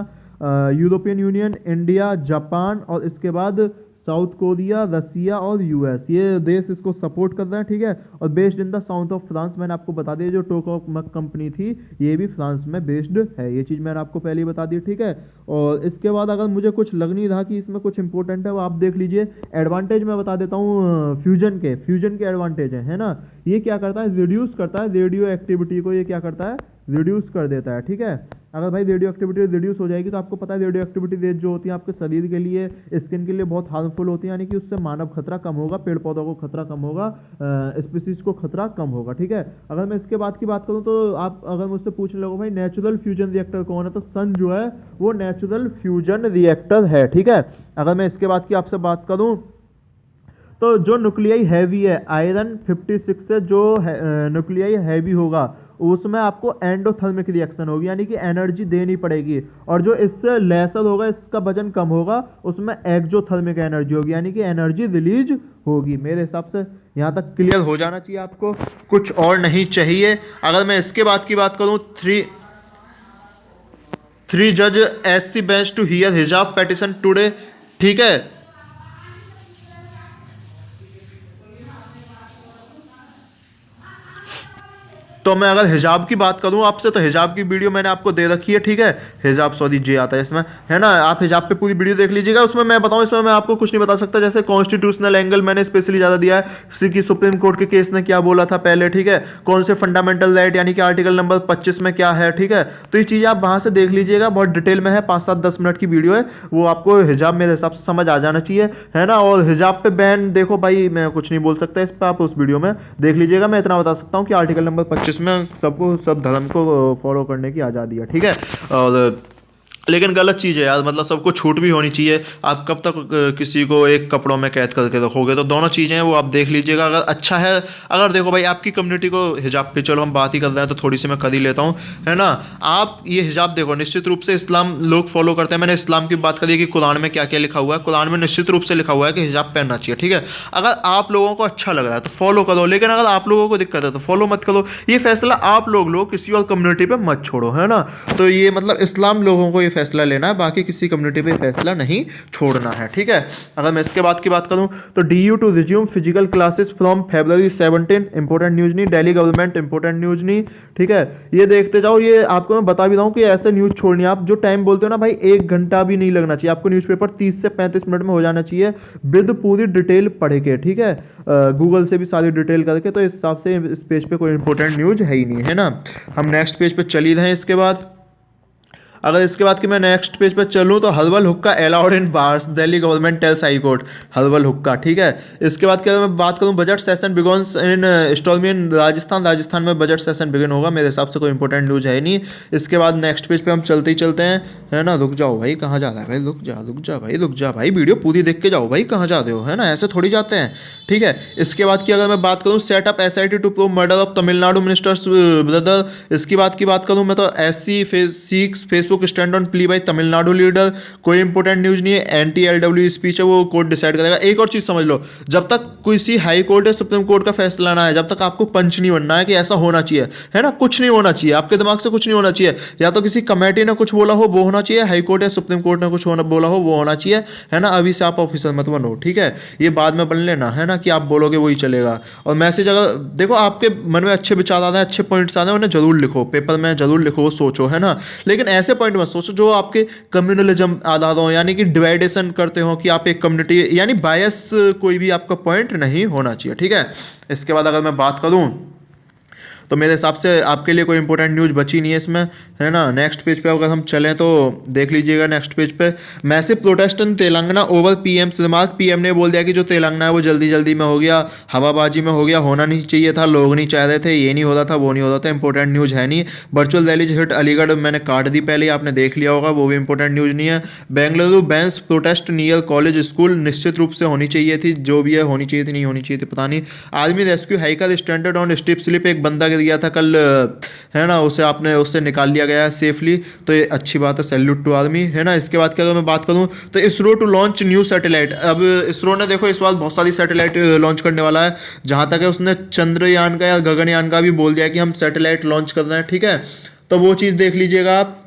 European union, India, Japan और इसके बाद साउथ कोरिया, रसिया और US, ये देश इसको सपोर्ट कर रहे हैं, ठीक है। और based in the south of France, मैंने आपको बता दिया, जो टोकामक कंपनी थी ये भी फ्रांस में बेस्ड है, ये चीज़ मैंने आपको पहले ही बता दी, ठीक है। और इसके बाद अगर मुझे कुछ लग नहीं रहा कि इसमें कुछ इंपॉर्टेंट है, वो आप देख लीजिए। एडवांटेज मैं बता देता हूँ फ्यूजन के एडवांटेज है ना। ये क्या करता है, रिड्यूस करता है रेडियो एक्टिविटी को, ये क्या करता है, रिड्यूस कर देता है, ठीक है। अगर भाई रेडियो एक्टिविटी रिड्यूस हो जाएगी तो आपको पता है रेडियो एक्टिविटी रेज जो होती है आपके शरीर के लिए, स्किन के लिए बहुत हार्मफुल होती है, यानी कि उससे मानव खतरा कम होगा, पेड़ पौधों को खतरा कम होगा, स्पीसीज को खतरा कम होगा, ठीक है। अगर मैं इसके बाद की बात करूं तो आप अगर मुझसे पूछने लगो भाई नेचुरल फ्यूजन रिएक्टर कौन है, तो सन जो है वो नेचुरल फ्यूजन रिएक्टर है, ठीक है। अगर मैं इसके बाद की आपसे बात करूं तो जो न्यूक्लियाई हैवी है, आयरन 56 से जो न्यूक्लियाई हैवी होगा उसमें आपको एंडोथर्मिक रिएक्शन होगी, यानी कि एनर्जी देनी पड़ेगी। और जो इससे लेसर होगा, इसका वजन कम होगा, उसमें एक्सोथर्मिक एनर्जी होगी, यानी कि एनर्जी रिलीज होगी। मेरे हिसाब से यहाँ तक क्लियर हो जाना चाहिए आपको, कुछ और नहीं चाहिए। अगर मैं इसके बाद की बात करूँ, थ्री जज SC बेंच टू हियर हिजाब पेटिशन टुडे, ठीक है। तो मैं अगर हिजाब की बात करूं आपसे, तो हिजाब की वीडियो मैंने आपको दे रखी है, ठीक है। हिजाब सॉरी जे आता है इसमें, है ना, आप हिजाब पे पूरी वीडियो देख लीजिएगा। उसमें मैं बताऊं, इसमें मैं आपको कुछ नहीं बता सकता, जैसे कॉन्स्टिट्यूशनल एंगल मैंने स्पेशली ज़्यादा दिया है कि सुप्रीम कोर्ट के केस ने क्या बोला था पहले, ठीक है, कौन से फंडामेंटल राइट यानी कि आर्टिकल नंबर 25 में क्या है, ठीक है। तो ये चीज़ आप वहाँ से देख लीजिएगा, बहुत डिटेल में है, 5-7-10 मिनट की वीडियो है, वो आपको हिजाब मेरे हिसाब से समझ आ जाना चाहिए, है ना। और हिजाब पे बैन देखो भाई, मैं कुछ नहीं बोल सकता इस पर, आप उस वीडियो में देख लीजिएगा। मैं इतना बता सकता हूँ कि आर्टिकल नंबर 25 में सबको सब धर्म को फॉलो करने की आज़ादी है, ठीक है। और लेकिन गलत चीज़ है यार, मतलब सबको छूट भी होनी चाहिए। आप कब तक किसी को एक कपड़ों में कैद करके रखोगे, तो दोनों चीज़ें हैं वो आप देख लीजिएगा। अगर अच्छा है, अगर देखो भाई आपकी कम्युनिटी को हिजाब पे, चलो हम बात ही कर रहे हैं तो थोड़ी सी मैं कर ही लेता हूँ, है ना। आप ये हिजाब देखो, निश्चित रूप से इस्लाम लोग फॉलो करते हैं। मैंने इस्लाम की बात करी कि कुरान में क्या क्या लिखा हुआ है, कुरान में निश्चित रूप से लिखा हुआ है कि हिजाब पहनना चाहिए, ठीक है। अगर आप लोगों को अच्छा लग रहा है तो फॉलो करो, लेकिन अगर आप लोगों को दिक्कत है तो फॉलो मत करो। ये फैसला आप लोग किसी और कम्युनिटी पर मत छोड़ो, है ना। तो ये मतलब इस्लाम लोगों को ये फैसला लेना है, बाकी किसी कम्युनिटी पे फैसला नहीं छोड़ना है, ठीक है। अगर मैं इसके बाद की बात करूं तो DU to resume physical classes from February 17, important news नहीं, दिल्ली गवर्नमेंट इंपॉर्टेंट न्यूज़ नहीं, ठीक है। ये देखते जाओ, ये आपको मैं बता भी रहा हूँ कि ऐसे न्यूज़ छोड़नी है। आप जो टाइम बोलते हो ना भाई, 1 घंटा भी नहीं लगना चाहिए आपको, न्यूज़पेपर 30 से 35 मिनट में हो जाना चाहिए विद पूरी डिटेल पढ़ के, ठीक है, गूगल से भी सारी डिटेल करके। तो इस हिसाब से इस पेज पे कोई इंपॉर्टेंट न्यूज़ है ही नहीं, है ना। हम नेक्स्ट पेज पे चल ही रहे हैं। इसके बाद अगर इसके बाद कि मैं नेक्स्ट पेज पर चलूँ तो herbal hookah allowed in bars, Delhi government tells high court, herbal hookah, ठीक है। इसके बाद क्या मैं बात करूँ, budget session begins in stormy in Rajasthan, Rajasthan में बजट सेशन बिगिन होगा। मेरे हिसाब से कोई इंपॉर्टेंट न्यूज़ है नहीं। इसके बाद नेक्स्ट पेज पे हम चलते ही चलते हैं, है ना। रुक जाओ भाई, कहाँ जा रहा है भाई, रुक जा भाई, वीडियो पूरी देख के जाओ भाई, कहाँ जा रहे हो, है ना, ऐसे थोड़ी जाते हैं, ठीक है। इसके बाद की अगर मैं बात करूँ, setup SIT to prove murder of Tamil Nadu ministers brother. इसकी बात करूँ मैं तो SC seeks Facebook stand on plea by Tamil Nadu leader. कोई इंपॉर्टेंट न्यूज़ नहीं है, anti-LW स्पीच है, वो कोर्ट डिसाइड करेगा। एक और चीज़ समझ लो, जब तक किसी हाई कोर्ट या सुप्रीम कोर्ट का फैसला ना है, जब तक आपको पंच नहीं बनना है कि ऐसा होना चाहिए, है ना, कुछ नहीं होना चाहिए, आपके दिमाग से कुछ नहीं होना चाहिए। या तो किसी कमेटी ने कुछ बोला हो वो होना चाहिए, हाई कोर्ट या सुप्रीम कोर्ट ने कुछ बोला हो वो होना चाहिए, है ना। अभी से आप ऑफिसर मत बनो, ठीक है, ये बाद में बन लेना, है ना, कि आप बोलोगे वही चलेगा। और मैसेज अगर देखो आपके मन में अच्छे विचार आ रहे हैं, अच्छे पॉइंट्स आ रहे हैं, उन्हें जरूर लिखो, पेपर में जरूर लिखो, सोचो, है ना। लेकिन ऐसे पॉइंट मत सोचो जो आपके कम्युनलिज्म आधार हो, यानी कि डिवाइडेशन करते हो कि आप एक कम्युनिटी, यानी बायस कोई भी आपका पॉइंट नहीं होना चाहिए, ठीक है। इसके बाद अगर मैं बात करूं तो मेरे हिसाब से आपके लिए कोई इंपॉर्टेंट न्यूज़ बची नहीं है इसमें, है ना। नेक्स्ट पेज पे अगर हम चलें तो देख लीजिएगा नेक्स्ट पेज पे, massive protest in Telangana over PM's remark. PM ने बोल दिया कि जो तेलंगाना है वो जल्दी जल्दी में हो गया, हवाबाजी में हो गया, होना नहीं चाहिए था, लोग नहीं चाह रहे थे, ये नहीं हो रहा था, वो नहीं हो रहा था, इंपॉर्टेंट न्यूज़ है नहीं। वर्चुअल रैली हिट अलीगढ़, मैंने काट दी पहले, आपने देख लिया होगा, वो भी इंपॉर्टेंट न्यूज़ नहीं है। Bengaluru bans protest near college school, निश्चित रूप से होनी चाहिए थी, जो भी है होनी चाहिए थी, नहीं होनी चाहिए थी पता नहीं। Army rescue hiker standard on steep slip, एक बंदा गिर गया था कल, है ना, उससे निकाल लिया गया है सेफली, तो ये अच्छी बात है, सैल्यूट टू आर्मी, है ना। इसके बाद क्या अगर मैं बात करूं तो ISRO to launch new satellite. अब इसरो ने देखो इस बार बहुत सारी सैटेलाइट लॉन्च करने वाला है, जहां तक है उसने चंद्रयान का या गगनयान का भी बोल दिया कि हम सैटेलाइट लॉन्च कर रहे हैं, ठीक है। तो वो चीज़ देख लीजिएगा आप,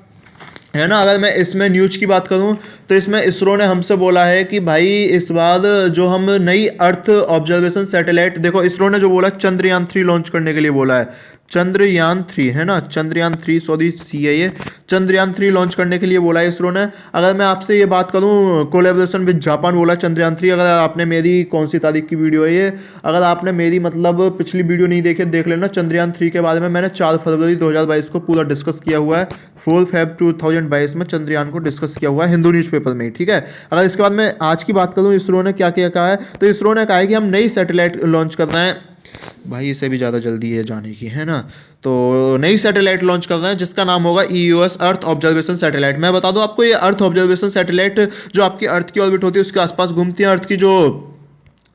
है ना। अगर मैं इसमें न्यूज़ की बात करूं तो इसमें इसरो ने हमसे बोला है कि भाई इस बार जो हम नई अर्थ ऑब्जर्वेशन सैटेलाइट, देखो इसरो ने जो बोला चंद्रयान 3 लॉन्च करने के लिए बोला है, चंद्रयान 3, है ना, चंद्रयान 3, सॉरी सी है ये, चंद्रयान 3 लॉन्च करने के लिए बोला है इसरो ने। अगर मैं आपसे ये बात करूं, कोलैबोरेशन विद जापान बोला चंद्रयान 3। अगर आपने मेरी कौन सी तारीख की वीडियो है ये, अगर आपने मेरी मतलब पिछली वीडियो नहीं देखे देख लेना, चंद्रयान 3 के बारे में मैंने 4 फरवरी 2022 को पूरा डिस्कस किया हुआ है, 4 Feb 2022 में चंद्रयान को डिस्कस किया हुआ है हिंदू न्यूज़पेपर में, ठीक है। अगर इसके बाद मैं आज की बात करूं इसरो ने क्या क्या कहा है, तो इसरो ने कहा है कि हम नई सैटेलाइट लॉन्च कर रहे हैं, भाई इसे भी ज़्यादा जल्दी है जाने की, है ना। तो नई सैटेलाइट लॉन्च कर रहे हैं जिसका नाम होगा EOS अर्थ ऑब्जर्वेशन सैटेलाइट। मैं बता दूं आपको, ये अर्थ ऑब्जर्वेशन सैटेलाइट जो आपकी अर्थ की ऑर्बिट होती है उसके आसपास घूमती है, अर्थ की जो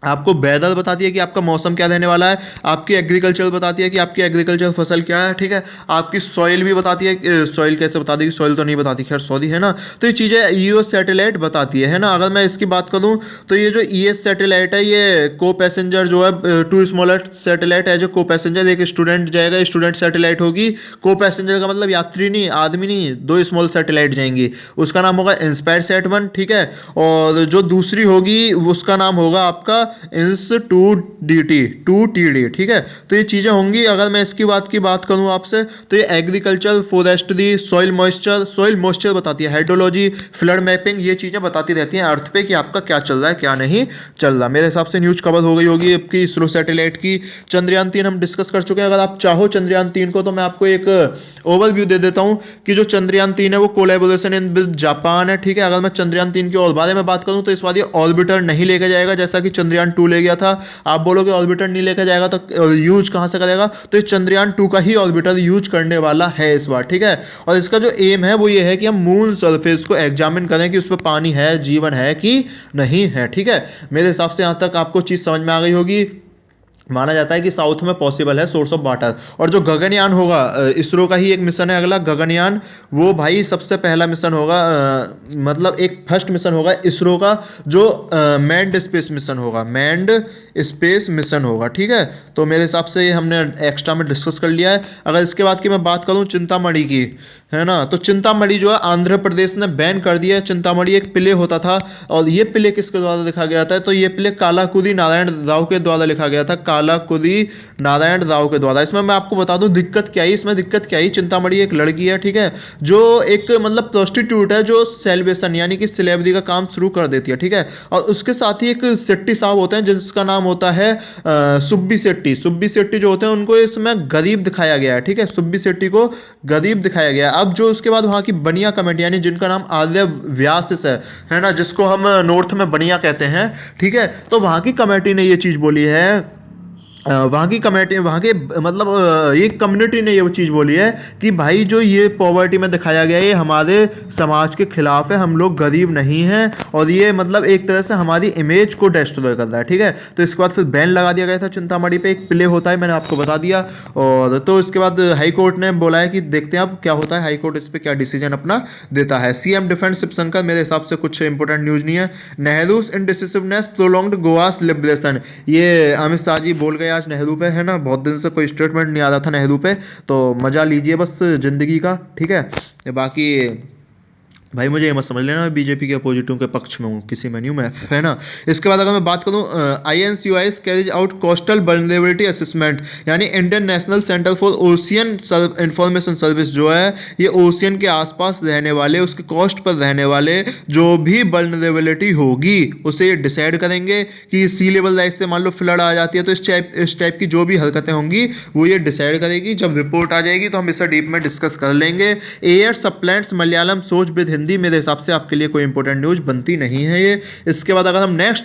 आपको वेदर बताती है कि आपका मौसम क्या रहने वाला है, आपकी एग्रीकल्चर बताती है कि आपकी एग्रीकल्चर फसल क्या है, ठीक है, आपकी सॉइल भी बताती है, सॉइल कैसे बता देगी, सॉइल तो नहीं बताती खैर, सॉरी, है ना। तो ये चीज़ें EOS सैटेलाइट बताती है ना। अगर मैं इसकी बात करूं तो ये जो ES सैटेलाइट है ये को पैसेंजर जो है, 2 स्मॉलर सैटेलाइट है जो को पैसेंजर, एक स्टूडेंट जाएगा, स्टूडेंट सैटेलाइट होगी। को पैसेंजर का मतलब यात्री नहीं, आदमी नहीं, 2 स्मॉल सैटेलाइट जाएंगी, उसका नाम होगा इंस्पायर सैट 1, ठीक है। और जो दूसरी होगी उसका नाम होगा आपका INS-2DT, 2TD, ठीक है। तो ये चीज़ें होंगी। अगर मैं इसकी बात करूँ आपसे तो ये एग्रीकल्चर, फॉरेस्ट्री, सॉइल मॉइस्चर बताती है, हाइड्रोलॉजी, फ्लड मैपिंग, ये चीज़ें बताती रहती हैं अर्थ पे कि आपका क्या चल रहा है क्या नहीं चल रहा। मेरे हिसाब से न्यूज़ कवर हो गई होगी आपकी इसरो सैटेलाइट की। चंद्रयान 3 हम डिस्कस कर चुके हैं। अगर आप चाहो चंद्रयान 3 को तो मैं आपको एक ओवरव्यू दे देता हूँ कि जो चंद्रयान 3 है वो कोलैबोरेशन इन विद जापान है, ठीक है। अगर मैं चंद्रयान 3 के और बारे में बात करूँ तो इस बार ये ऑर्बिटर नहीं लेकर जाएगा, जैसा कि चंद्रयान 2 ले गया था। आप बोलोगे ऑर्बिटर नहीं लेकर जाएगा तो यूज कहां से करेगा, तो ये चंद्रयान 2 का ही ऑर्बिटर यूज करने वाला है इस बार, ठीक है। और इसका जो एम है वो ये है कि हम मून सरफेस को एग्जामिन करें कि उस पर पानी है, जीवन है कि नहीं है, ठीक है। मेरे हिसाब से यहां तक आपको चीज समझ में आ गई होगी। माना जाता है कि साउथ में पॉसिबल है सोर्स ऑफ वाटर। और जो गगनयान होगा, इसरो का ही एक मिशन है अगला गगनयान, वो भाई सबसे पहला मिशन होगा, मतलब एक फर्स्ट मिशन होगा इसरो का जो मैन्ड स्पेस मिशन होगा, मैन्ड स्पेस मिशन होगा, ठीक है। तो मेरे हिसाब से ये हमने एक्स्ट्रा में डिस्कस कर लिया है। अगर इसके बाद की मैं बात करूँ चिंतामणि की, है ना। तो चिंतामणि जो है आंध्र प्रदेश ने बैन कर दिया है। चिंतामणि एक प्ले होता था, और ये प्ले किसके द्वारा लिखा गया था, तो ये प्ले कालाकुदी नारायण राव के द्वारा लिखा गया था, कालाकुदी नारायण राव के द्वारा। इसमें मैं आपको बता दूं दिक्कत क्या आई, इसमें दिक्कत क्या आई, चिंतामणि एक लड़की है, ठीक है, जो एक मतलब प्रोस्टिट्यूट है, जो सेलिब्रेशन यानी कि सिलेब्रिटी का काम शुरू कर देती है, ठीक है। और उसके साथ ही एक शेट्टी साहब होते हैं जिसका नाम होता है सुब्बी शेट्टी। सुब्बी शेट्टी जो होते हैं उनको इसमें गरीब दिखाया गया है, ठीक है, सुब्बी शेट्टी को गरीब दिखाया गया है। अब जो उसके बाद वहाँ की बनिया कमेटी यानी जिनका नाम आर्य व्यास है ना, जिसको हम नॉर्थ में बनिया कहते हैं, ठीक है, तो वहाँ की कमेटी ने ये चीज़ बोली है, वहाँ की कमेटी, वहाँ के मतलब ये कम्युनिटी ने ये चीज़ बोली है कि भाई जो ये पॉवर्टी में दिखाया गया है ये हमारे समाज के खिलाफ है, हम लोग गरीब नहीं हैं, और ये मतलब एक तरह से हमारी इमेज को डिस्ट्रॉय कर रहा है, ठीक है। तो इसके बाद फिर बैन लगा दिया गया था चिंतामणि पे। एक प्ले होता है, मैंने आपको बता दिया। और तो इसके बाद हाई कोर्ट ने बोला है कि देखते हैं अब क्या होता है, हाई कोर्ट इस पर क्या डिसीजन अपना देता है। सीएम डिफेंस शिवशंकर, मेरे हिसाब से कुछ इंपॉर्टेंट न्यूज़ नहीं है। नेहरूज इनडिसिसिवनेस प्रोलॉन्ग्ड गोवास लिबरेशन, ये अमित शाह जी बोल गए आज नेहरू पे, है ना। बहुत दिन से कोई स्टेटमेंट नहीं आ रहा था नेहरू पे, तो मजा लीजिए बस जिंदगी का, ठीक है। बाकी भाई मुझे ये मत समझ लेना मैं बीजेपी के अपोजिटों के पक्ष में हूँ, किसी में नहीं हूँ मैं, है ना। इसके बाद अगर मैं बात करूँ, INCOIS carries out coastal vulnerability assessment, यानी Indian national centre for ocean information service जो है, ये ओशियन के आसपास रहने वाले, उसके कोस्ट पर रहने वाले जो भी वल्नरेबिलिटी होगी उसे ये डिसाइड करेंगे कि सी लेवल राइज से मान लो फ्लड आ जाती है, तो इस टाइप की जो भी हरकतें होंगी वो ये डिसाइड करेगी। जब रिपोर्ट आ जाएगी तो हम इसे डीप में डिस्कस कर लेंगे। एयर सप्लाइंट्स मलयालम सोच विद हिंदी, मेरे हिसाब से आपके लिए कोई इंपॉर्टेंट न्यूज़ बनती नहीं है ये। इसके बाद अगर हम नेक्स्ट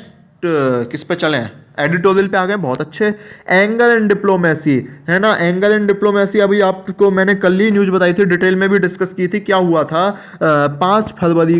किस पे चलें, एडिटोरियल पे आ गए, बहुत अच्छे। एंगर एंड डिप्लोमेसी, है ना, एंगर एंड डिप्लोमेसी अभी आपको मैंने कल ही न्यूज़ बताई थी, डिटेल में भी डिस्कस की थी। क्या हुआ था, 5 फरवरी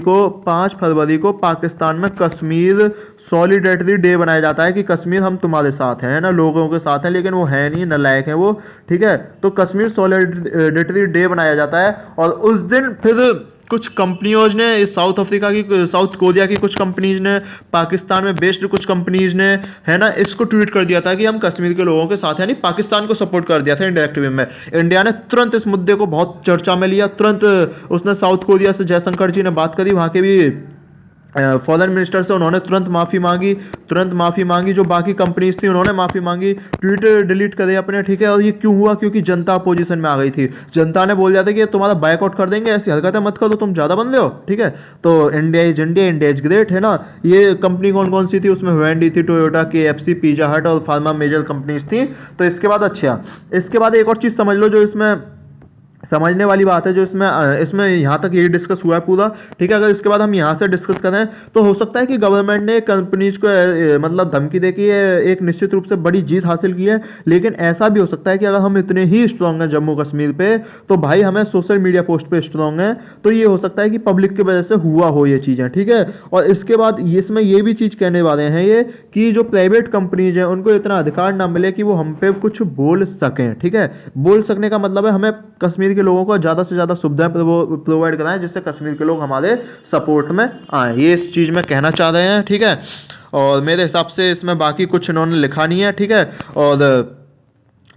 को पाकिस्तान में कश्मीर सॉलिडेरिटी डे बनाया जाता है कि कश्मीर हम तुम्हारे साथ हैं, ना, लोगों के साथ हैं, लेकिन वो है नहीं, नालायक हैं वो, ठीक है। तो कश्मीर सॉलिडेरिटी डे बनाया जाता है, और उस दिन फिर कुछ कंपनियों ने, साउथ अफ्रीका की, साउथ कोरिया की कुछ कंपनीज ने, पाकिस्तान में बेस्ड कुछ कंपनीज ने, है ना, इसको ट्वीट कर दिया था कि हम कश्मीर के लोगों के साथ हैं, यानी पाकिस्तान को सपोर्ट कर दिया था इंडायरेक्ट वे में। इंडिया ने तुरंत इस मुद्दे को बहुत चर्चा में लिया, तुरंत उसने साउथ कोरिया से जयशंकर जी ने बात करी, वहाँ के भी फॉरेन मिनिस्टर से, उन्होंने तुरंत माफ़ी मांगी, जो बाकी कंपनीज थी उन्होंने माफ़ी मांगी, ट्वीट डिलीट करे अपने, ठीक है। और ये क्यों हुआ, क्योंकि जनता अपोजिशन में आ गई थी, जनता ने बोल दिया था कि तुम्हारा बायकआउट कर देंगे, ऐसी हरकतें मत करो, तुम ज़्यादा बन रहे हो, ठीक है। तो इंडिया इज ग्रेट, है ना। ये कंपनी कौन कौन सी थी, उसमें वेंडी थी, टोयोटा, KFC, पिज़्ज़ा हट और फार्मा मेजर कंपनीज थी। तो इसके बाद अच्छा, इसके बाद एक और चीज़ समझ लो जो इसमें समझने वाली बात है, जो इसमें यहाँ तक यही डिस्कस हुआ है पूरा, ठीक है। अगर इसके बाद हम यहाँ से डिस्कस करें तो हो सकता है कि गवर्नमेंट ने कंपनीज को मतलब धमकी दे के एक निश्चित रूप से बड़ी जीत हासिल की है, लेकिन ऐसा भी हो सकता है कि अगर हम इतने ही स्ट्रांग हैं जम्मू कश्मीर पे, तो भाई हमें सोशल मीडिया पोस्ट पे स्ट्रांग है, तो ये हो सकता है कि पब्लिक की वजह से हुआ हो ये चीज़ें, ठीक है। और इसके बाद इसमें ये भी चीज़ कहने वाले हैं ये कि जो प्राइवेट कंपनीज हैं उनको इतना अधिकार ना मिले कि वो हम पे कुछ बोल सकें, ठीक है। बोल सकने का मतलब है हमें कश्मीर के लोगों को ज़्यादा से ज़्यादा सुविधाएं प्रोवाइड कराएं, जिससे कश्मीर के लोग हमारे सपोर्ट में आए, ये इस चीज़ में कहना चाह रहे हैं, ठीक है। और मेरे हिसाब से इसमें बाकी कुछ इन्होंने लिखा नहीं है, ठीक है। और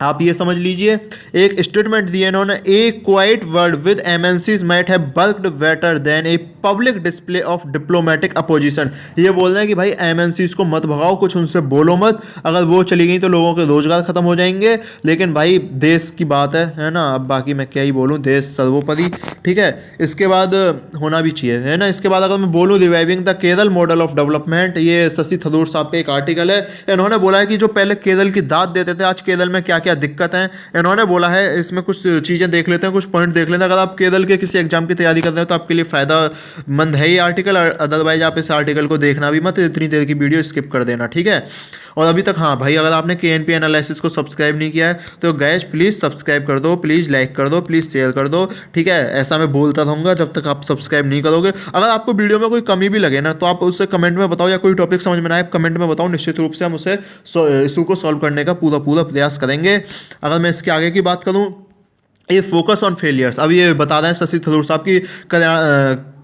आप ये समझ लीजिए, एक स्टेटमेंट दिया इन्होंने, a quiet world with MNCs might have bulked better than a public display of diplomatic opposition. ये बोल रहे हैं कि भाई MNCs को मत भगाओ, कुछ उनसे बोलो मत, अगर वो चली गई तो लोगों के रोजगार खत्म हो जाएंगे, लेकिन भाई देश की बात है ना। अब बाकी मैं क्या ही बोलूँ, देश सर्वोपरि, ठीक है। इसके बाद होना भी चाहिए, है ना। इसके बाद अगर मैं बोलूँ reviving the Kerala model of development, ये शशि थरूर साहब का एक आर्टिकल है। इन्होंने बोला है कि जो पहले केरल की दाद देते थे, आज केरल में क्या क्या दिक्कत है इन्होंने बोला है। इसमें कुछ चीज़ें देख लेते हैं, कुछ पॉइंट देख लेते हैं। अगर आप केरल के किसी एग्जाम की तैयारी कर रहे हो तो आपके लिए फ़ायदेमंद है ये आर्टिकल, अदरवाइज आप इस आर्टिकल को देखना भी मत, इतनी देर की वीडियो स्किप कर देना, ठीक है। और अभी तक हाँ भाई, अगर आपने KNP एनालिसिस को सब्सक्राइब नहीं किया है तो गाइस प्लीज़ सब्सक्राइब कर दो, प्लीज़ लाइक कर दो, प्लीज़ शेयर कर दो, ठीक है। ऐसा मैं बोलता रहूँगा जब तक आप सब्सक्राइब नहीं करोगे। अगर आपको वीडियो में कोई कमी भी लगे ना तो आप उसे कमेंट में बताओ, या कोई टॉपिक समझ में ना आए कमेंट में बताओ, निश्चित रूप से हम उसे इशू को सॉल्व करने का पूरा प्रयास करेंगे। अगर मैं इसके आगे की बात करूँ, ये फोकस ऑन फेलियर्स, अब ये बता रहे हैं शशि थरूर साहब की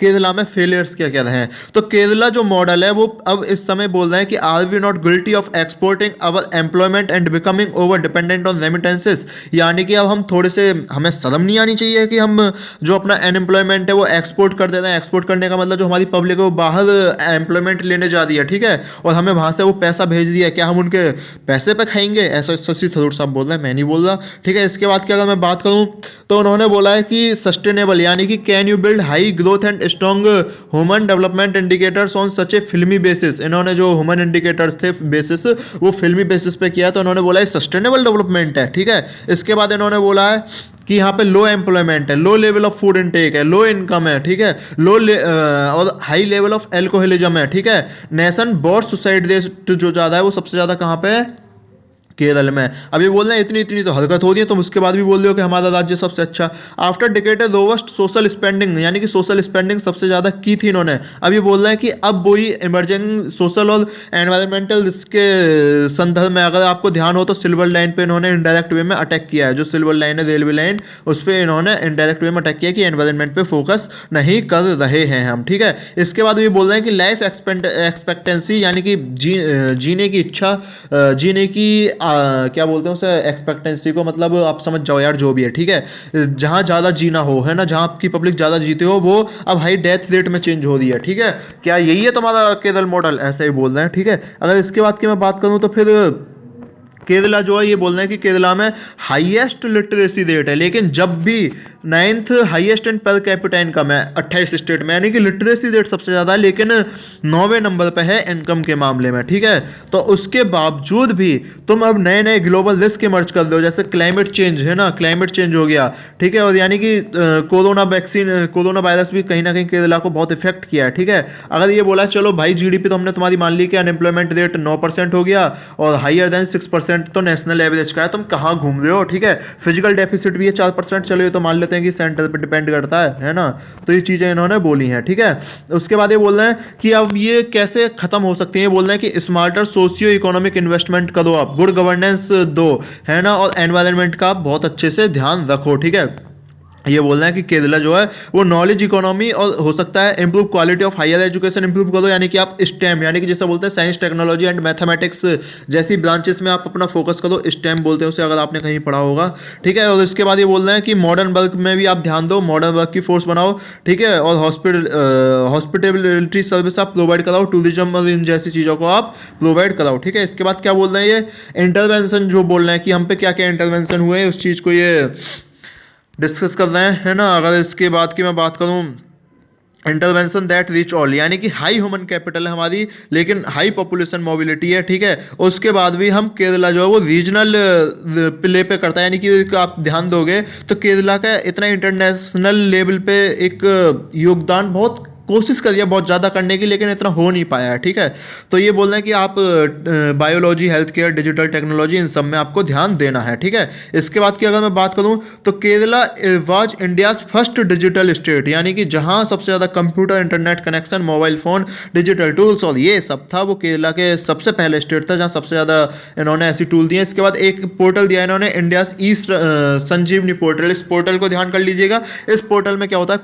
केरला में फेलियर्स क्या क्या रहे हैं। तो केरला जो मॉडल है वो अब इस समय बोल रहे हैं कि are we not guilty of exporting our employment and becoming over dependent on remittances, यानी कि अब हम थोड़े से, हमें शर्म नहीं आनी चाहिए कि हम जो अपना अनएम्प्लॉयमेंट है वो एक्सपोर्ट कर देते हैं। एक्सपोर्ट करने का मतलब जो हमारी पब्लिक है वो बाहर एम्प्लॉयमेंट लेने जा रही है, ठीक है, और हमें वहाँ से वो पैसा भेज दिया, क्या हम उनके पैसे पे खाएंगे? ऐसा शशि थरूर साहब बोल रहे हैं, मैं नहीं बोल रहा, ठीक है। इसके बाद की अगर मैं बात करूँ तो उन्होंने बोला है कि सस्टेनेबल, यानी कि can you build high growth and strong human development indicators on such a flimsy basis. इन्होंने जो ह्यूमन इंडिकेटर्स थे बेसिस, वो फिल्मी बेसिस पे किया, तो उन्होंने बोला है सस्टेनेबल डेवलपमेंट है, ठीक है। इसके बाद इन्होंने बोला है कि यहाँ पे लो एम्प्लॉयमेंट है, low level of food intake है, लो इनकम है, ठीक है, और हाई लेवल ऑफ एल्कोहलिज्म है, ठीक है। नेशन बोर्ड सुसाइड रेट जो ज़्यादा है वो सबसे ज़्यादा कहाँ पे है? केरल में। अभी बोल रहे हैं इतनी इतनी तो हरकत हो रही है, तुम उसके बाद भी बोल रहे हो कि हमारा राज्य सबसे अच्छा। आफ्टर डिकेटेड रोबस्ट सोशल स्पेंडिंग, यानी कि सोशल स्पेंडिंग सबसे ज़्यादा की थी इन्होंने, अभी बोल रहे हैं कि अब वही इमर्जिंग सोशल और एनवायरमेंटल रिस्क के संदर्भ में अगर आपको ध्यान हो तो सिल्वर लाइन पे इन्होंने इनडायरेक्ट वे में अटैक किया है। जो सिल्वर लाइन है रेलवे लाइन, उस पर इन्होंने इनडायरेक्ट वे में अटैक किया कि एनवायरमेंट पे फोकस नहीं कर रहे हैं हम, ठीक है। इसके बाद ये बोल रहे हैं कि लाइफ एक्सपेक्टेंसी, यानी कि जीने की इच्छा, जीने की क्या बोलते हैं उसे, एक्सपेक्टेंसी को, मतलब आप समझ जाओ यार जो भी है, ठीक है। जहाँ ज़्यादा जीना हो, है ना, जहाँ आपकी पब्लिक ज़्यादा जीते हो, वो अब हाई डेथ रेट में चेंज हो रही है, ठीक है। क्या यही है तुम्हारा केरल मॉडल? ऐसे ही बोल रहे हैं, ठीक है। अगर इसके बाद की मैं बात करूँ तो फिर केरला जो है ये बोल रहे हैं कि केरला में हाईएस्ट लिटरेसी रेट है, लेकिन जब भी 9th highest in per capita income है 28 स्टेट में, यानी कि लिटरेसी रेट सबसे ज़्यादा है, लेकिन 9वें नंबर पे है इनकम के मामले में, ठीक है। तो उसके बावजूद भी तुम अब नए नए ग्लोबल रिस्क इमर्ज कर दो, जैसे क्लाइमेट चेंज है ना, क्लाइमेट चेंज हो गया, ठीक है, और यानी कि कोरोना वैक्सीन, कोरोना वायरस भी कहीं ना कहीं केरला को बहुत इफेक्ट किया है, ठीक है। अगर ये बोला चलो भाई जीडीपी तो हमने तुम्हारी मान ली कि अनएम्प्लॉयमेंट रेट 9% हो गया और हाइयर देन 6% तो नेशनल एवरेज का है, तुम कहाँ घूम रहे हो, ठीक है। फिजिकल डेफिसिट भी है 4%, चलो ये तो मान लेते हैं कि सेंटर पे डिपेंड करता है ना। तो ये चीज़ें इन्होंने बोली हैं, ठीक है। उसके बाद ये बोल रहे हैं कि अब ये कैसे खत्म हो सकती है, बोल रहे हैं कि स्मार्टर सोशियो इकोनॉमिक इन्वेस्टमेंट करो, आप गुड गवर्नेंस दो, है ना, और एनवायरनमेंट का बहुत अच्छे से ध्यान रखो, ठीक है। ये बोल रहे हैं कि केरला जो है वो नॉलेज इकोनॉमी और हो सकता है improve quality of higher education improve करो, यानी कि आप स्टेम, यानी कि जैसे बोलते हैं साइंस टेक्नोलॉजी एंड मैथमेटिक्स जैसी ब्रांचेस में आप अपना फोकस करो, स्टेम बोलते हैं उसे, अगर आपने कहीं पढ़ा होगा, ठीक है। और इसके बाद ये बोल रहे हैं कि मॉडर्न वर्क में भी आप ध्यान दो, मॉडर्न वर्क की फोर्स बनाओ, ठीक है, और हॉस्पिटलिटी सर्विस आप प्रोवाइड कराओ, टूरिज्म और इन जैसी चीज़ों को आप प्रोवाइड कराओ, ठीक है। इसके बाद क्या बोल रहे हैं, ये इंटरवेंशन जो बोल रहे हैं कि हम पे क्या क्या इंटरवेंशन हुए उस चीज़ को ये डिस्कस कर रहे हैं, है ना। अगर इसके बाद की मैं बात करूं, इंटरवेंशन दैट रीच ऑल, यानी कि हाई ह्यूमन कैपिटल है हमारी लेकिन हाई पॉपुलेशन मोबिलिटी है, ठीक है। उसके बाद भी हम केरला जो है वो रीजनल प्ले पे करता है, यानी कि आप ध्यान दोगे तो केरला का इतना इंटरनेशनल लेवल पे एक योगदान बहुत कोशिश करिए बहुत ज़्यादा करने की, लेकिन इतना हो नहीं पाया है, ठीक है। तो ये बोल रहे हैं कि आप biology, health care, digital technology, इन सब में आपको ध्यान देना है, ठीक है। इसके बाद की अगर मैं बात करूं तो Kerala was India's first digital state, यानी कि जहां सबसे ज़्यादा computer, internet connection, mobile phone, digital tools और ये सब था, वो केरला के सबसे पहले स्टेट था जहाँ सबसे ज़्यादा इन्होंने ऐसी टूल दिए। इसके बाद एक पोर्टल दिया इन्होंने, इंडियाज़ ईस्ट संजीवनी पोर्टल। इस पोर्टल को ध्यान कर लीजिएगा। इस पोर्टल में क्या होता है,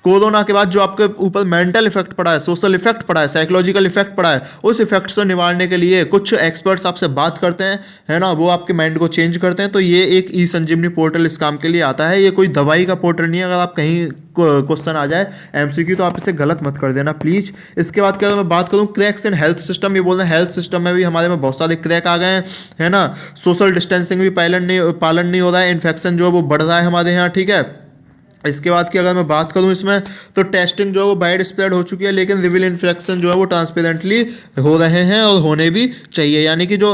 कोरोना के बाद जो आपके ऊपर मेंटल इफेक्ट पड़ा है, सोशल इफेक्ट पड़ा है, साइकोलॉजिकल इफेक्ट पड़ा है, उस इफेक्ट से निवारने के लिए कुछ एक्सपर्ट्स आपसे बात करते हैं, है ना, वो आपके माइंड को चेंज करते हैं। तो ये एक ई संजीवनी पोर्टल इस काम के लिए आता है। ये कोई दवाई का पोर्टल नहीं है, अगर आप कहीं क्वेश्चन आ जाए एमसीक्यू तो आप इसे गलत मत कर देना प्लीज। इसके बाद क्या मैं बात करूँ क्रैक्स इन हेल्थ सिस्टम, ये बोल रहे हैं हेल्थ सिस्टम में भी हमारे में बहुत सारे क्रैक आ गए हैं, है ना। सोशल डिस्टेंसिंग भी पालन नहीं हो रहा है, इन्फेक्शन जो है वो बढ़ रहा है हमारे यहाँ, ठीक है। इसके बाद की अगर मैं बात करूं इसमें तो टेस्टिंग जो है वो वाइड स्प्रेड हो चुकी है, लेकिन रिविल इन्फेक्शन जो है वो ट्रांसपेरेंटली हो रहे हैं और होने भी चाहिए, यानी कि जो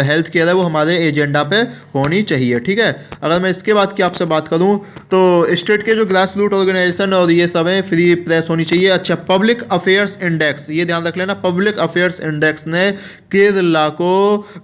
हेल्थ केयर है वो हमारे एजेंडा पे होनी चाहिए, ठीक है। अगर मैं इसके बाद की आपसे बात करूं तो स्टेट के जो ग्रास रूट ऑर्गेनाइजेशन और ये सब है फ्री प्रेस होनी चाहिए। अच्छा, पब्लिक अफेयर्स इंडेक्स, ये ध्यान रख लेना, पब्लिक अफेयर्स इंडेक्स ने केरला को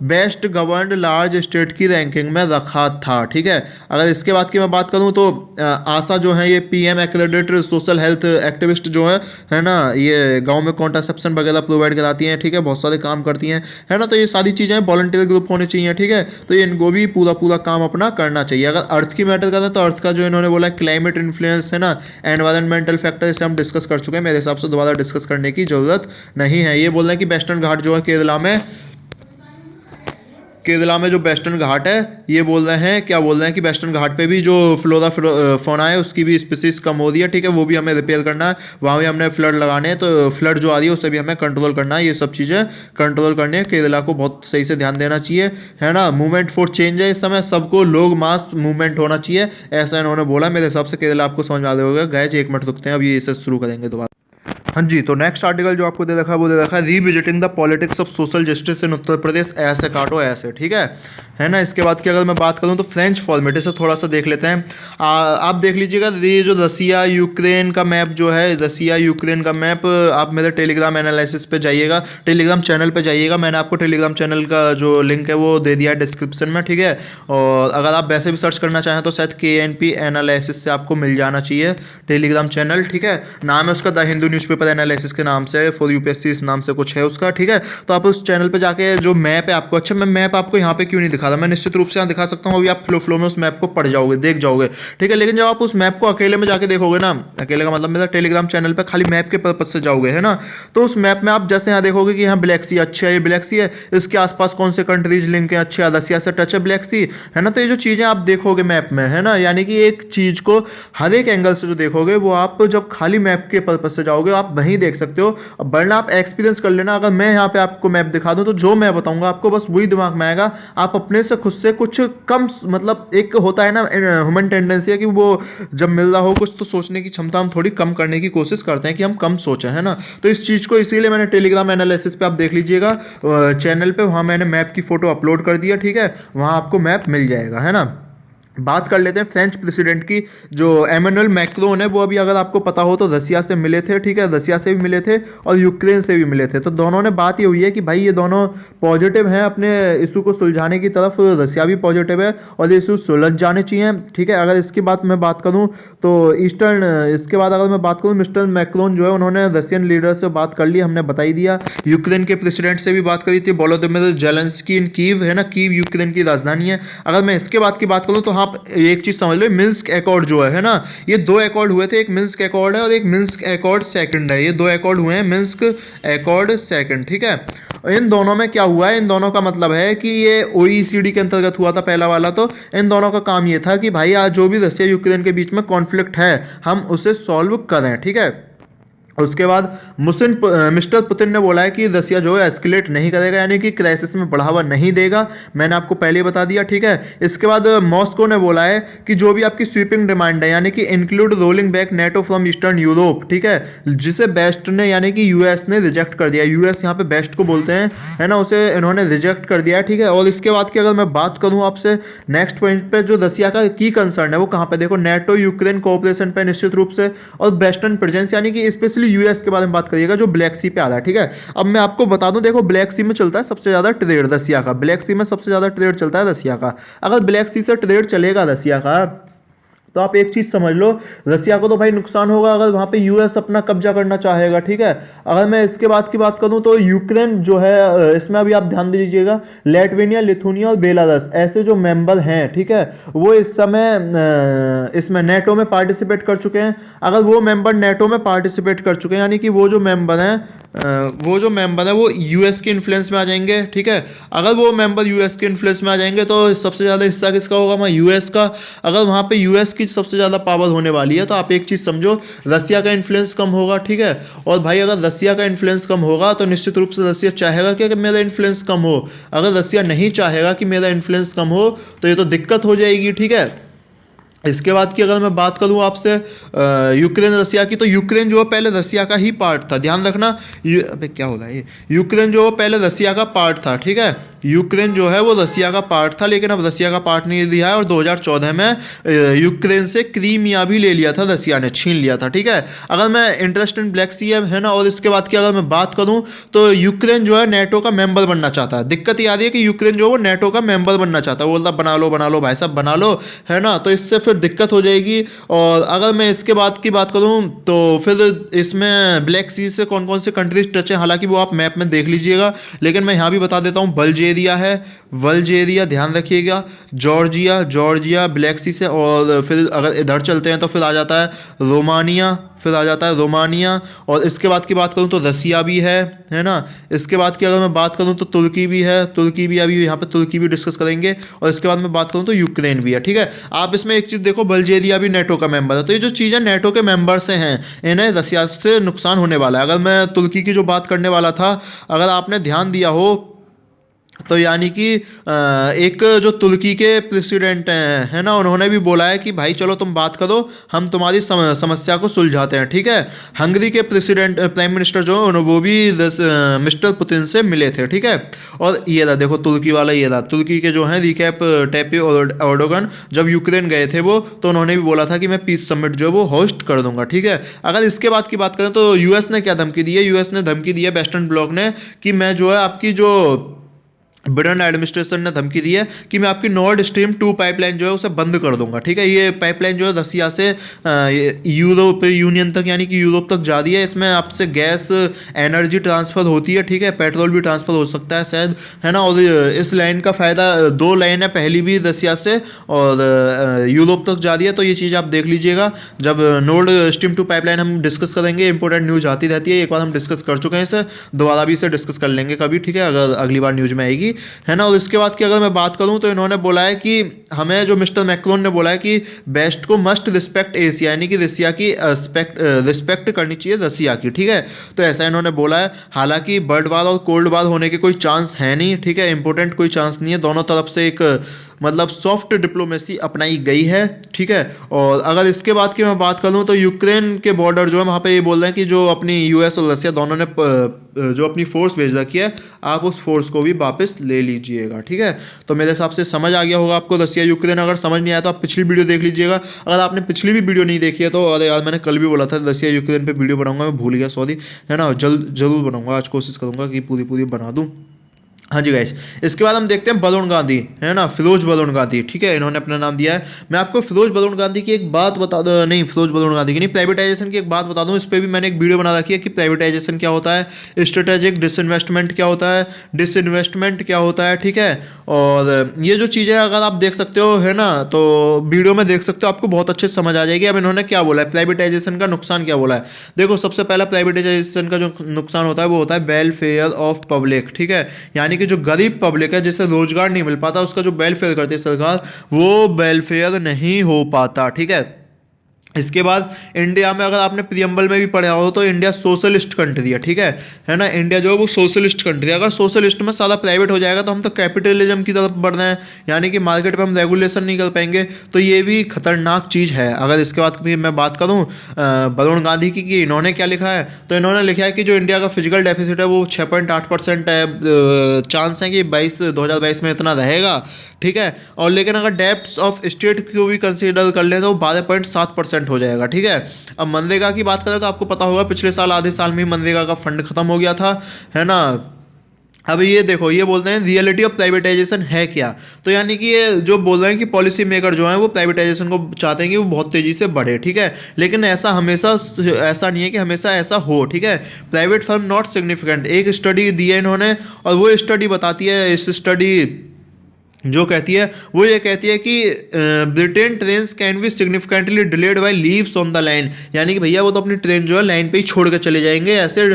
बेस्ट गवर्नड लार्ज स्टेट की रैंकिंग में रखा था, ठीक है। अगर इसके बाद की मैं बात करूं तो आशा जो हैं ये PM accredited social health activist जो है ना, ये गांव में कॉन्ट्रासेप्शन वगैरह प्रोवाइड कराती हैं, ठीक है, बहुत सारे काम करती हैं, है ना। तो ये सारी चीज़ें वॉलंटियर ग्रुप होने चाहिए, ठीक है। तो ये इनको भी पूरा पूरा काम अपना करना चाहिए। अगर अर्थ की मैटर करें तो अर्थ का जो इन्होंने बोला क्लाइमेट इन्फ्लुएंस है ना, एनवायरमेंटल फैक्टर, इसे हम डिस्कस कर चुके हैं, मेरे हिसाब से दोबारा डिस्कस करने की जरूरत नहीं है। ये बोल रहे हैं कि वेस्टर्न घाट जो है केरला में जो वेस्टर्न घाट है, ये बोल रहे हैं, क्या बोल रहे हैं कि वेस्टर्न घाट पे भी जो फ्लोरा फौना है उसकी भी स्पीसीज कम हो रही है, ठीक है, वो भी हमें रिपेयर करना है, वहाँ भी हमने फ्लड लगाने हैं, तो फ्लड जो आ रही है उसे भी हमें कंट्रोल करना है, ये सब चीज़ें कंट्रोल करनी है, केरला को बहुत सही से ध्यान देना चाहिए, है ना। मूवमेंट फॉर चेंज है इस समय, सबको लोग मास मूवमेंट होना चाहिए, ऐसा इन्होंने बोला। मेरे हिसाब से केरला आपको समझ आ रहा होगा। गाइस 1 मिनट रुकते हैं, अभी इसे शुरू करेंगे दोबारा। हाँ जी, तो नेक्स्ट आर्टिकल जो आपको दे रखा है वो दे रखा है revisiting the politics of social justice in Uttar Pradesh, ऐसे काटो ऐसे, ठीक है ना। इसके बाद की अगर मैं बात करूँ तो फ्रेंच फॉर्मेट, इसे थोड़ा सा देख लेते हैं। आप देख लीजिएगा, ये जो रसिया यूक्रेन का मैप जो है, रसिया यूक्रेन का मैप, आप मेरे टेलीग्राम एनालिसिस पे जाइएगा, टेलीग्राम चैनल पे जाइएगा, मैंने आपको टेलीग्राम चैनल का जो लिंक है वो दे दिया है डिस्क्रिप्शन में, ठीक है। और अगर आप वैसे भी सर्च करना चाहें तो शायद KNP एनालिसिस से आपको मिल जाना चाहिए टेलीग्राम चैनल, ठीक है। नाम है उसका द हिंदू न्यूज़पेपर एनालिसिस के नाम से, फॉर यूपीएससी इस नाम से कुछ है उसका, ठीक है। तो आप उस चैनल पे जाके जो मैप है आपको, अच्छा मैं मैप आपको यहाँ पे क्यों नहीं दिखा रहा, मैं निश्चित रूप से यहाँ दिखा सकता हूँ, अभी आप फ्लो में उस मैप को पढ़ जाओगे, देख जाओगे, ठीक है। लेकिन जब आप उस मैप को अकेले में जाके देखोगे ना, अकेले का मतलब मेरा टेलीग्राम चैनल पे खाली मैप के पर्पज से जाओगे, है ना, तो उस मैप में आप जैसे यहाँ देखोगे कि यहाँ ब्लैक सी, अच्छा ये ब्लैक सी है, इसके आसपास कौन से कंट्रीज लिंक है, अच्छा रसिया से टच है ब्लैक सी, है ना। तो ये जो चीज़ें आप देखोगे मैप में, है ना, यानी कि एक चीज़ को हर एक एंगल से जो देखोगे वो आप जब खाली मैप के पर्पज से जाओगे आप वहीं देख सकते हो। अब वरना आप एक्सपीरियंस कर लेना, अगर मैं यहाँ पे आपको मैप दिखा दूँ तो जो मैं बताऊंगा आपको बस वही दिमाग में आएगा, आप अपने से खुद से कुछ कम, मतलब एक होता है ना ह्यूमन टेंडेंसी है कि वो जब मिल रहा हो कुछ तो सोचने की क्षमता हम थोड़ी कम करने की कोशिश करते हैं कि हम कम सोचें, है ना। तो इस चीज़ को इसीलिए मैंने टेलीग्राम एनालिसिस पे आप देख लीजिएगा चैनल पे, वहाँ मैंने मैप की फोटो अपलोड कर दिया, ठीक है, वहाँ आपको मैप मिल जाएगा, है ना। बात कर लेते हैं फ्रेंच प्रेसिडेंट की, जो एमेनुअल मैक्रोन है, वो अभी अगर आपको पता हो तो रसिया से मिले थे, ठीक है, रसिया से भी मिले थे और यूक्रेन से भी मिले थे। तो दोनों ने बात ये हुई है कि भाई ये दोनों पॉजिटिव हैं अपने इशू को सुलझाने की तरफ, रसिया भी पॉजिटिव है और ये इशू सुलझ जाने चाहिए, ठीक है। अगर इसकी बात मैं बात करूँ तो इसके बाद अगर मैं बात करूँ, मिस्टर मैक्रोन जो है उन्होंने रशियन लीडर से बात कर ली, हमने बता ही दिया। यूक्रेन के प्रेसिडेंट से भी बात करी थी, वोलोदिमीर जेलेंस्की इन कीव, है ना, कीव यूक्रेन की राजधानी है। अगर मैं इसके बाद की बात करूँ तो आप एक चीज समझ लो, मिन्स्क अकॉर्ड जो है ना, ये 2 अकॉर्ड हुए थे, एक मिन्स्क अकॉर्ड है और एक मिन्स्क अकॉर्ड सेकंड है, ये 2 अकॉर्ड हुए हैं, मिन्स्क अकॉर्ड सेकंड, ठीक है। इन दोनों में क्या हुआ है, इन दोनों का मतलब है कि ये OECD के अंतर्गत हुआ था पहला वाला, तो इन दोनों का काम ये था कि भाई आज जो भी रसिया यूक्रेन के बीच में कॉन्फ्लिक्ट है हम उसे सॉल्व करें, ठीक है। उसके बाद मिस्टर पुतिन ने बोला है कि रसिया जो है एस्केलेट नहीं करेगा, यानी कि क्राइसिस में बढ़ावा नहीं देगा, मैंने आपको पहले ही बता दिया, ठीक है। इसके बाद मॉस्को ने बोला है कि जो भी आपकी स्वीपिंग डिमांड है, यानी कि include rolling back NATO from eastern Europe, ठीक है, जिसे बेस्ट ने यानी कि यूएस ने रिजेक्ट कर दिया, यूएस यहाँ पे बेस्ट को बोलते हैं, है ना, उसे इन्होंने रिजेक्ट कर दिया है, ठीक है। और इसके बाद की अगर मैं बात करूँ आपसे नेक्स्ट पॉइंट पे, जो रसिया का की कंसर्न है वो कहाँ पे, देखो नेटो यूक्रेन कोऑपरेशन पे निश्चित रूप से, और वेस्टर्न प्रेजेंस, यानी कि स्पेशली यूएस के बारे में बात करिएगा जो ब्लैक सी पे आ रहा है, ठीक है। अब मैं आपको बता दूं, देखो ब्लैक सी में चलता है सबसे ज्यादा ट्रेड रसिया का, ब्लैक सी में सबसे ज्यादा ट्रेड चलता है रसिया का। अगर ब्लैक सी से ट्रेड चलेगा रसिया का तो आप एक चीज समझ लो, रसिया को तो भाई नुकसान होगा अगर वहां पे यूएस अपना कब्जा करना चाहेगा, ठीक है। अगर मैं इसके बाद की बात करूं तो यूक्रेन जो है, इसमें अभी आप ध्यान दीजिएगा, लेटवेनिया, लिथुनिया और बेलारस ऐसे जो मेंबर हैं, ठीक है, वो इस समय इसमें नेटो में पार्टिसिपेट कर चुके हैं। अगर वो मेंबर नेटो में पार्टिसिपेट कर चुके हैं, यानी कि वो जो मेंबर हैं वो यूएस के इन्फ्लुएंस में आ जाएंगे, ठीक है। अगर वो मेंबर यूएस के इन्फ्लुएंस में आ जाएंगे तो सबसे ज़्यादा हिस्सा किसका होगा, वहाँ यूएस का। अगर वहाँ पे यूएस की सबसे ज़्यादा पावर होने वाली है तो आप एक चीज़ समझो, रसिया का इन्फ्लुएंस कम होगा, ठीक है। और भाई अगर रसिया का इन्फ्लुएंस कम होगा तो निश्चित रूप से रसिया चाहेगा कि मेरा इन्फ्लुएंस कम हो। अगर रसिया नहीं चाहेगा कि मेरा इन्फ्लुएंस कम हो तो ये तो दिक्कत हो जाएगी, ठीक है। इसके बाद की अगर मैं बात करूं आपसे यूक्रेन रसिया की, तो यूक्रेन जो है पहले रसिया का ही पार्ट था, ध्यान रखना। अबे क्या हो रहा है ये, यूक्रेन जो है पहले रसिया का पार्ट था, ठीक है। यूक्रेन जो है वो रसिया का पार्ट था, लेकिन अब रसिया का पार्ट नहीं दिया है और 2014 में यूक्रेन से क्रीमिया भी ले लिया था, रसिया ने छीन लिया था, ठीक है। अगर मैं इंटरेस्ट इन ब्लैक सी है ना, और इसके बाद की अगर मैं बात करूं तो यूक्रेन जो है नेटो का मेंबर बनना चाहता है। दिक्कत ये आ रही है कि यूक्रेन जो है वो नेटो का मेंबर बनना चाहता है, वो बोलता बना लो भाई साहब बना लो, है ना। तो इससे फिर फिर दिक्कत हो जाएगी। और अगर मैं इसके बाद की बात करूं तो फिर इसमें ब्लैक सी से कौन कौन से कंट्रीज टच है, हालांकि वो आप मैप में देख लीजिएगा, लेकिन मैं यहाँ भी बता देता हूँ। बल्गेरिया है, वल्गेरिया ध्यान रखिएगा, जॉर्जिया, जॉर्जिया ब्लैक सी से, और फिर अगर इधर चलते हैं तो फिर आ जाता है रोमानिया, फिर आ जाता है रोमानिया। और इसके बाद की बात करूं तो रसिया भी है ना। इसके बाद की अगर मैं बात करूं तो तुर्की भी है, तुर्की भी, अभी यहाँ पे तुर्की भी डिस्कस करेंगे। और इसके बाद मैं बात करूं तो यूक्रेन भी है, ठीक है। आप इसमें एक चीज़ देखो, बल्गेरिया भी नेटो का मेंबर है, तो ये जो चीज़ें नेटो के मेंबर से हैं, इन्हें रसिया से नुकसान होने वाला है। अगर मैं तुर्की की जो बात करने वाला था, अगर आपने ध्यान दिया हो तो यानी कि एक जो तुर्की के प्रेसिडेंट हैं, है ना, उन्होंने भी बोला है कि भाई चलो तुम बात करो, हम तुम्हारी समस्या को सुलझाते हैं, ठीक है। हंगरी के प्रेसिडेंट प्राइम मिनिस्टर जो हैं वो भी मिस्टर पुतिन से मिले थे, ठीक है। और ये रहा देखो तुर्की वाला, ये रहा तुर्की के जो हैं रिकैप टैपिप एर्डोगन, जब यूक्रेन गए थे वो, तो उन्होंने भी बोला था कि मैं पीस समिट जो है वो होस्ट कर दूंगा, ठीक है। अगर इसके बाद की बात करें तो यूएस ने क्या धमकी दी है, यूएस ने धमकी दी है वेस्टर्न ब्लॉक ने, कि मैं जो है आपकी जो बिडेन एडमिनिस्ट्रेशन ने धमकी दी है कि मैं आपकी नॉर्ड स्ट्रीम 2 पाइपलाइन जो है उसे बंद कर दूंगा, ठीक है। ये पाइपलाइन जो है रसिया से यूरोप यूनियन तक यानी कि यूरोप तक जा रही है। इसमें आपसे गैस एनर्जी ट्रांसफ़र होती है, ठीक है, पेट्रोल भी ट्रांसफ़र हो सकता है शायद, है ना। और इस लाइन का फ़ायदा, 2 लाइन है, पहली भी रसिया से और यूरोप तक जा रही है, तो ये चीज़ आप देख लीजिएगा। जब नॉर्ड स्ट्रीम 2 पाइपलाइन हम डिस्कस करेंगे, इंपॉर्टेंट न्यूज़ आती रहती है, एक बार हम डिस्कस कर चुके हैं इसे, दोबारा भी इसे डिस्कस कर लेंगे कभी, ठीक है, अगर अगली बार न्यूज़ में आएगी, है ना। और इसके बाद की अगर मैं बात करूं तो इन्होंने बोला है कि हमें, जो मिस्टर मैक्रोन ने बोला है कि वेस्ट को मस्ट रिस्पेक्ट एशिया, यानी कि रसिया की रिस्पेक्ट करनी चाहिए रसिया की, ठीक है। तो ऐसा इन्होंने बोला है। हालांकि बर्ड वार और कोल्ड वार होने के कोई चांस है नहीं, ठीक है, इंपॉर्टेंट कोई चांस नहीं है। दोनों तरफ से एक मतलब सॉफ्ट डिप्लोमेसी अपनाई गई है, ठीक है। और अगर इसके बाद की मैं बात करूं तो यूक्रेन के बॉर्डर जो है वहाँ पे ये बोल रहे हैं कि जो अपनी यूएस और रसिया दोनों ने जो अपनी फोर्स भेज रखी है, आप उस फोर्स को भी वापस ले लीजिएगा, ठीक है। तो मेरे हिसाब से समझ आ गया होगा आपको रसिया यूक्रेन। अगर समझ नहीं आया तो आप पिछली वीडियो देख लीजिएगा। अगर आपने पिछली भी वीडियो नहीं देखी है तो, अरे यार मैंने कल भी बोला था रसिया यूक्रेन पे वीडियो बनाऊंगा, मैं भूल गया, सॉरी, है ना। जरूर बनाऊंगा, आज कोशिश करूंगा कि पूरी बना दूं। हाँ जी गाइस, इसके बाद हम देखते हैं वरुण गांधी, है ना, फिरोज वरुण गांधी, ठीक है, इन्होंने अपना नाम दिया है। मैं आपको फिरोज वरुण गांधी की एक बात बता दूं, नहीं फिरोज वरुण गांधी की नहीं, प्राइवेटाइजेशन की एक बात बता दूं। इस पर भी मैंने एक वीडियो बना रखी है कि प्राइवेटाइजेशन क्या होता है, स्ट्रेटेजिक डिसइन्वेस्टमेंट क्या होता है, डिसइन्वेस्टमेंट क्या होता है, ठीक है। और ये जो चीज़ें अगर आप देख सकते हो, है ना, तो वीडियो में देख सकते हो, आपको बहुत अच्छे से समझ आ जाएगी। अब इन्होंने क्या बोला है, प्राइवेटाइजेशन का नुकसान क्या बोला है। देखो, सबसे पहला प्राइवेटाइजेशन का जो नुकसान होता है वो होता है वेलफेयर ऑफ पब्लिक, ठीक है। यानी कि जो गरीब पब्लिक है, जिसे रोजगार नहीं मिल पाता, उसका जो वेलफेयर करती है सरकार, वो वेलफेयर नहीं हो पाता, ठीक है। इसके बाद इंडिया में, अगर आपने प्रियम्बल में भी पढ़ा हो तो इंडिया सोशलिस्ट कंट्री है ना। इंडिया जो है वो सोशलिस्ट कंट्री है। अगर सोशलिस्ट में सारा प्राइवेट हो जाएगा तो हम तो कैपिटलिज्म की तरफ बढ़ रहे हैं, यानी कि मार्केट पे हम रेगुलेशन नहीं कर पाएंगे, तो ये भी खतरनाक चीज़ है। अगर इसके बाद भी मैं बात करूँ वरुण गांधी की कि इन्होंने क्या लिखा है, तो इन्होंने लिखा है कि जो इंडिया का फिजिकल डेफिसिट है वो 6.8% है, चांस है कि 2022 में इतना रहेगा, ठीक है। और लेकिन अगर डेप्थ ऑफ स्टेट को भी कंसीडर कर लें तो 12.7% हो जाएगा, ठीक है। अब मनरेगा की बात करें तो आपको पता होगा पिछले साल आधे साल में ही मनरेगा का फंड खत्म हो गया था, है ना। अब ये देखो, ये बोलते हैं रियलिटी ऑफ प्राइवेटाइजेशन है क्या, तो यानी कि ये जो बोल रहे हैं कि पॉलिसी मेकर जो हैं वो प्राइवेटाइजेशन को चाहते हैं कि वो बहुत तेज़ी से बढ़े, ठीक है। लेकिन ऐसा नहीं है कि हमेशा ऐसा हो, ठीक है। प्राइवेट फर्म नॉट सिग्निफिकेंट, एक स्टडी दी है इन्होंने, और वो स्टडी बताती है, इस स्टडी जो कहती है वो ये कहती है कि Britain trains can be significantly delayed by leaves on the line, यानी कि भैया वो तो अपनी ट्रेन जो है लाइन पे ही छोड़ कर चले जाएंगे, ऐसे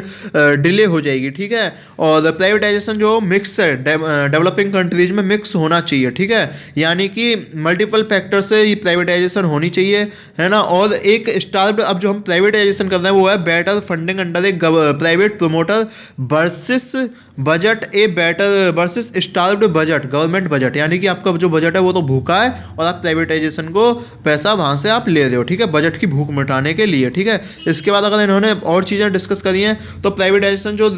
डिले हो जाएगी, ठीक है। और प्राइवेटाइजेशन जो मिक्स है, डेवलपिंग कंट्रीज में मिक्स होना चाहिए, ठीक है, यानी कि मल्टीपल फैक्टर से ये प्राइवेटाइजेशन होनी चाहिए, है ना। और एक स्टार्ट, अब जो हम प्राइवेटाइजेशन कर रहे हैं वो है better funding under A private promoter versus budget, a better versus starved budget, government budget, यानी कि आपका जो बजट है वो तो भूखा है और आप प्राइवेटाइजेशन को पैसा वहाँ से आप ले रहे हो, ठीक है, बजट की भूख मिटाने के लिए, ठीक है। इसके बाद अगर इन्होंने और चीज़ें डिस्कस करी हैं तो प्राइवेटाइजेशन जो